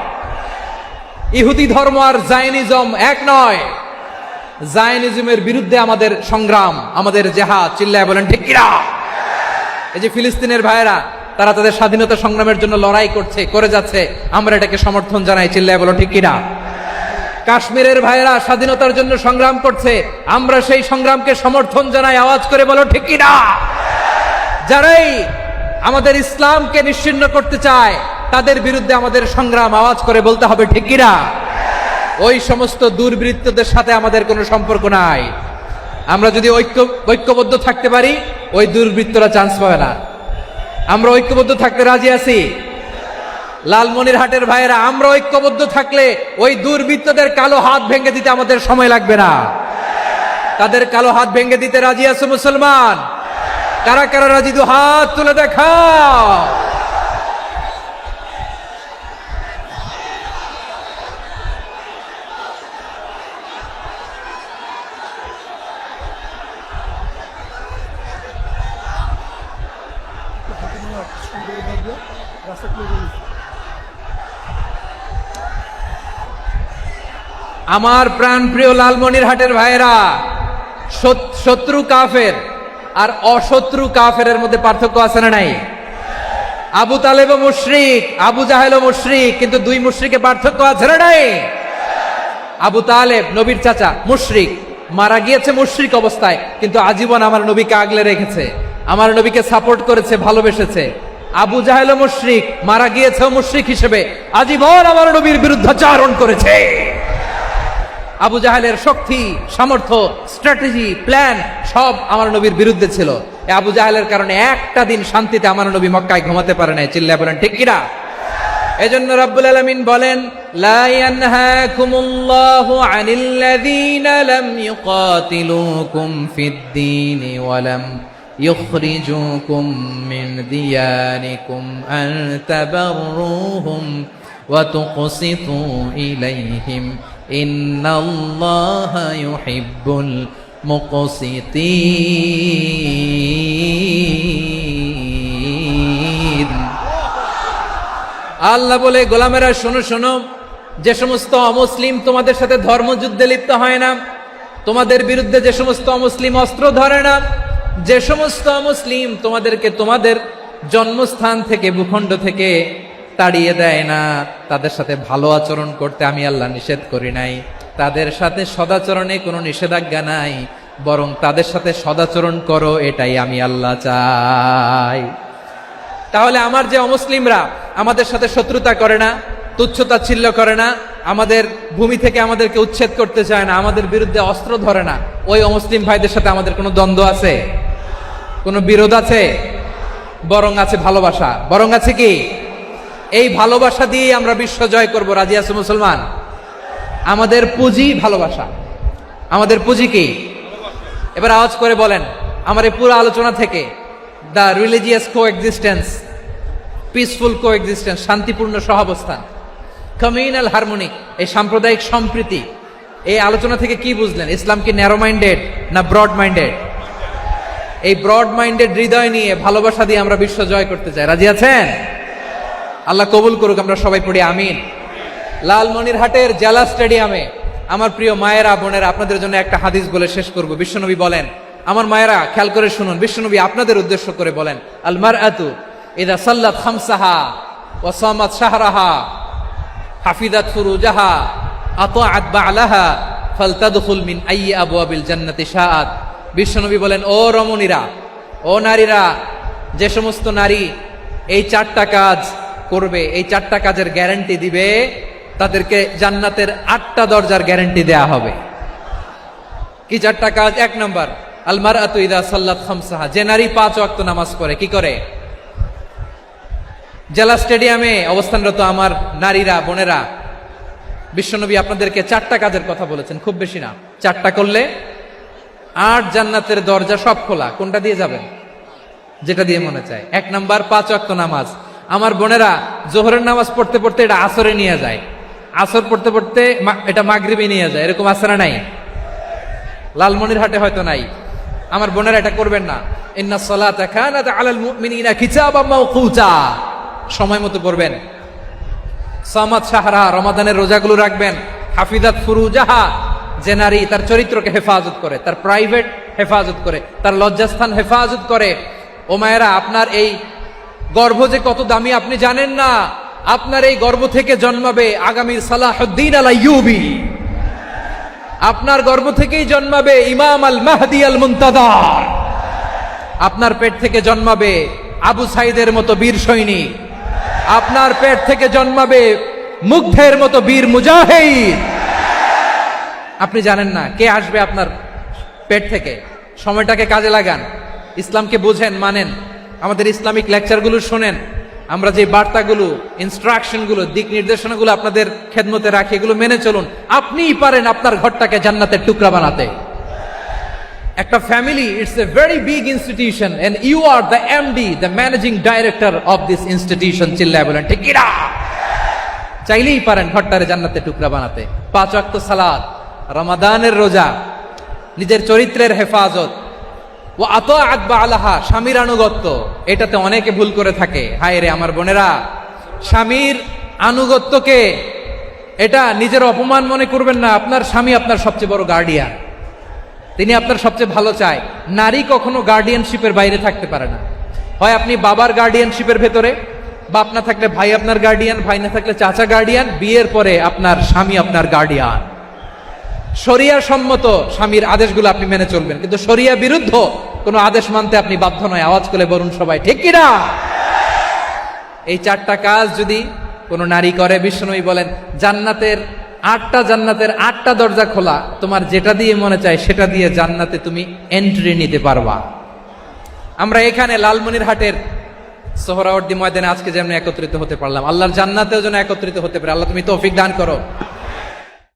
ইহুদি ধর্ম আর জায়নিজম এক নয়। জায়নিজমের বিরুদ্ধে আমাদের সংগ্রাম, আমাদের জেহাদ, চিল্লায় বলেন ঠিক কিনা। এই যে ফিলিস্তিনের ভাইয়েরা, তারা তাদের স্বাধীনতা সংগ্রামের জন্য লড়াই করছে, করে যাচ্ছে, আমরা এটাকে সমর্থন জানাই, চিল্লায় বলো ঠিক কিনা। কাশ্মীরের ভাইয়েরা স্বাধীনতার জন্য সংগ্রাম করছে, আমরা সেই সংগ্রামকে সমর্থন জানাই, আওয়াজ করে বলো ঠিক কিনা। যারাই আমাদের ইসলামকে নিশ্চিহ্ন করতে চায় তাদের বিরুদ্ধে আমাদের সংগ্রাম, আওয়াজ করে বলতে হবে ঠিক কিনা। ওই সমস্ত দুর্বৃত্তদের সাথে আমাদের কোনো সম্পর্ক নাই। আমরা যদি ঐক্যবদ্ধ থাকতে পারি, ওই দুর্বৃত্তরা চান্স পাবে না। আমরা ঐক্যবদ্ধ থাকতে রাজি আছি। লালমনিরহাটের ভাইয়েরা, আমরা ঐক্যবদ্ধ থাকলে ওই দুর্বৃত্তদের কালো হাত ভেঙে দিতে আমাদের সময় লাগবে না। তাদের কালো হাত ভেঙে দিতে রাজি আছে মুসলমান? কারা কারা রাজি? দু হাত তুলে দেখাও। আমার প্রাণ প্রিয় লালমনিরহাটের ভাইয়েরা, শত্রু কাফের আর অশত্রু কাফেরের মধ্যে পার্থক্য আছে না নাই? আবু তালেবও মুশরিক, আবু জাহেলও মুশরিক, কিন্তু দুই মুশরিকে পার্থক্য আছে না নাই? আবু তালেব নবীর চাচা, মুশরিক, মারা গিয়েছে মুশরিক অবস্থায়, কিন্তু আজীবন আমার নবীকে আগলে রেখেছে, আমার নবীকে সাপোর্ট করেছে, ভালোবেসেছে। আবু জাহেলও মুশরিক, মারা গিয়েছেও মুশরিক হিসেবে, আজীবন আমার নবীর বিরুদ্ধাচারণ করেছে। আবু জাহেলের শক্তি, সামর্থ্য, স্ট্র্যাটেজি, প্ল্যান সব আমার নবীর বিরুদ্ধে ছিল। আবু জাহেলের কারণে একটা দিন শান্তিতে আমার নবী মক্কায় ঘুমাতে পারে নাই, চিল্লায় বলেন ঠিক কিনা। এজন্য রব্বুল আলামিন বলেন, লা ইয়ানহাকুমুল্লাহু আনিল্লাযীনা লাম ইউকাতিলুকুম ফিদ-দীনি ওয়া লাম ইখরিজুকুম মিন দিয়ারিকুম আন তাবাররুহুম ওয়া তুকসিতু ইলাইহিম ইন্নাল্লাহা ইউহিব্বুল মুকসিতিন। আল্লাহ বলে, গোলামেরা শোনো শোনো, যে সমস্ত অমুসলিম তোমাদের সাথে ধর্মযুদ্ধে লিপ্ত হয় না, তোমাদের বিরুদ্ধে যে সমস্ত অমুসলিম অস্ত্র ধরে না, যে সমস্ত অমুসলিম তোমাদেরকে তোমাদের জন্মস্থান থেকে, ভূখণ্ড থেকে তাড়িয়ে দেয় না, তাদের সাথে ভালো আচরণ করতে আমি আল্লাহ নিষেধ করি নাই। তাদের সাথে সদাচরণে কোনো নিষেধাজ্ঞা নাই, বরং তাদের সাথে সদাচরণ করো, এটাই আমি আল্লাহ চাই। তাহলে আমার যে অমুসলিমরা আমাদের সাথে শত্রুতা করে না, তুচ্ছতাচ্ছিল্য করে না, আমাদের ভূমি থেকে আমাদেরকে উচ্ছেদ করতে চায় না, আমাদের বিরুদ্ধে অস্ত্র ধরে না, ওই অমুসলিম ভাইদের সাথে আমাদের কোনো দ্বন্দ্ব আছে? কোনো বিরোধ আছে? বরং আছে ভালোবাসা। বরং আছে কি? এই ভালোবাসা দিয়েই আমরা বিশ্ব জয় করব। রাজি আছে মুসলমান? আমাদের পুঁজি ভালোবাসা। আমাদের পুঁজি কি? এবার আওয়াজ করে বলেন, আমার এই পুরো আলোচনা থেকে the religious coexistence, peaceful coexistence, শান্তিপূর্ণ সহাবস্থান, কমিউনাল হারমোনি, এই সাম্প্রদায়িক সম্প্রীতি, এই আলোচনা থেকে কি বুঝলেন? ইসলাম কি ন্যারো মাইন্ডেড না ব্রড মাইন্ডেড? এই ব্রড মাইন্ডেড হৃদয় নিয়ে ভালোবাসা দিয়ে আমরা বিশ্ব জয় করতে চাই। রাজি আছেন? আল্লাহ কবুল করুক, আমরা সবাই পড়ি আমিন। লালমনিরহাটের জেলা স্টেডিয়ামে আমার প্রিয় মায়েরা বোনেরা, আপনাদের জন্য একটা হাদিস বলে শেষ করব। বিশ্বনবী বলেন, আমার মায়েরা খেয়াল করে শুনুন, বিশ্বনবী আপনাদের উদ্দেশ্য করে বলেন, আল মারআতু ইযা সাল্লাত খামসাহা ওয়া সামাত শাহরাহা হাফিজাত ফুরুজাহা আতাআত বা'লাহা ফালতাদখুল মিন আইয়ি আবওয়াবিল জান্নাতি শাআত। বিশ্বনবী বলেন, ও রমণীরা, ও নারীরা, যে সমস্ত নারী এই 4টা কাজ করবে, এই 4টা কাজের গ্যারান্টি দিবে, তাদেরকে জান্নাতের 8টা দরজার গ্যারান্টি দেয়া হবে। কি 4টা কাজ? 1 নম্বর, আল মারআতু ইযা সাল্লাত খামসাহা, যে নারী 5 ওয়াক্ত নামাজ পড়ে। কি করে? জেলা স্টেডিয়ামে অবস্থানরত আমার নারীরা বোনেরা, বিশ্বনবী আপনাদেরকে 4টা কাজের কথা বলেছেন, খুব বেশি না। 4টা করলে 8 জান্নাতের দরজা সব খোলা। কোনটা দিয়ে যাবেন? যেটা দিয়ে মনে চায়। 1 নাম্বার 5 ওয়াক্ত নামাজ। আমার বোনেরা জোহরের নামাজ পড়তে পড়তে এটা আসরে নিয়ে যায়, আসর পড়তে পড়তে এটা মাগরিবে নিয়ে যায়। এরকম আসরা নাই? লালমনিরহাটে হয়তো নাই। আমার বোনেরা এটা করবেন না। ইন্নাস সালাতা কানাত আলাল মুমিনিনা কিতাবাম মাওকুতা, সময় মতো পড়বেন। সামাত শাহরা, রমাদানের রোজাগুলো রাখবেন। হাফিজাত ফুরুজাহা, যে নারী তার চরিত্রকে হেফাজত করে, তার প্রাইভেট হেফাজত করে, তার লজ্জাস্থান হেফাজত করে। ও মায়েরা, আপনার এই গর্ভ যে কত দামি আপনি জানেন না। আপনার এই গর্ভ থেকে জন্মাবে আগামীর সালাহুদ্দিন আল আইয়ুবী। আপনার গর্ভ থেকেই জন্মাবে ইমাম আল মাহদি আল মুনতাদার। আপনার পেট থেকে জন্মাবে আবু সাইদের মতো বীর সৈনিক। আপনার পেট থেকে জন্মাবে মুগ্ধের মতো বীর মুজাহিদ। আপনি জানেন না কে আসবে আপনার পেট থেকে। সময়টাকে কাজে লাগান, ইসলামকে বুঝেন, মানেন, আমাদের ইসলামিক লেকচারগুলো শোনেন। আমরা যে বার্তাগুলো, ইনস্ট্রাকশনগুলো, দিক নির্দেশনাগুলো আপনাদের খেদমতে রাখি, এগুলো মেনে চলুন। আপনিই পারেন আপনার ঘরটাকে জান্নাতের টুকরা বানাতে। একটা family, it's a very big institution and you are the MD, the managing director of this institution. চিল্লায় বলেন ঠিক কিনা? চাইলেই পারেন ঘরটারে জান্নাতের টুকরা বানাতে। 5 ওয়াক্ত সালাত, রমাদানের রোজা, নিজের চরিত্রের হেফাজত, ও আতাআত বা'লাহা, স্বামীর আনুগত্য। এটাতে অনেকে ভুল করে থাকে। হায় রে আমার বোনেরা, স্বামীর আনুগত্যকে এটা নিজের অপমান মনে করবেন না। আপনার স্বামী আপনার সবচেয়ে বড় গার্ডিয়ান, তিনি আপনার সবচেয়ে ভালো চায়। নারী কখনো গার্ডিয়ানশিপের বাইরে থাকতে পারে না। হয় আপনি বাবার গার্ডিয়ানশিপের ভেতরে, বাপ না থাকলে ভাই আপনার গার্ডিয়ান, ভাই না থাকলে চাচা গার্ডিয়ান, বিয়ের পরে আপনার স্বামী আপনার গার্ডিয়ান। শরিয়া সম্মত স্বামীর আদেশগুলো আপনি মেনে চলবেন, কিন্তু শরিয়া বিরুদ্ধ কোনো আদেশ মানতে আপনি বাধ্য নয়। আওয়াজ করে বলুন সবাই ঠিক কিনা? এই 4টা কাজ যদি কোনো নারী করে, বিশ্বনবী বলেন জান্নাতের 8টা দরজা খোলা। তোমার যেটা দিয়ে মনে চায় সেটা দিয়ে জান্নাতে তুমি এন্ট্রি নিতে পারবা। আমরা এখানে লালমনিরহাটের সোহরাওয়ার্দী ময়দানে আজকে যেমন একত্রিত হতে পারলাম, আল্লাহর জান্নাতেও যেন একত্রিত হতে পারে। আল্লাহ তুমি তৌফিক দান করো।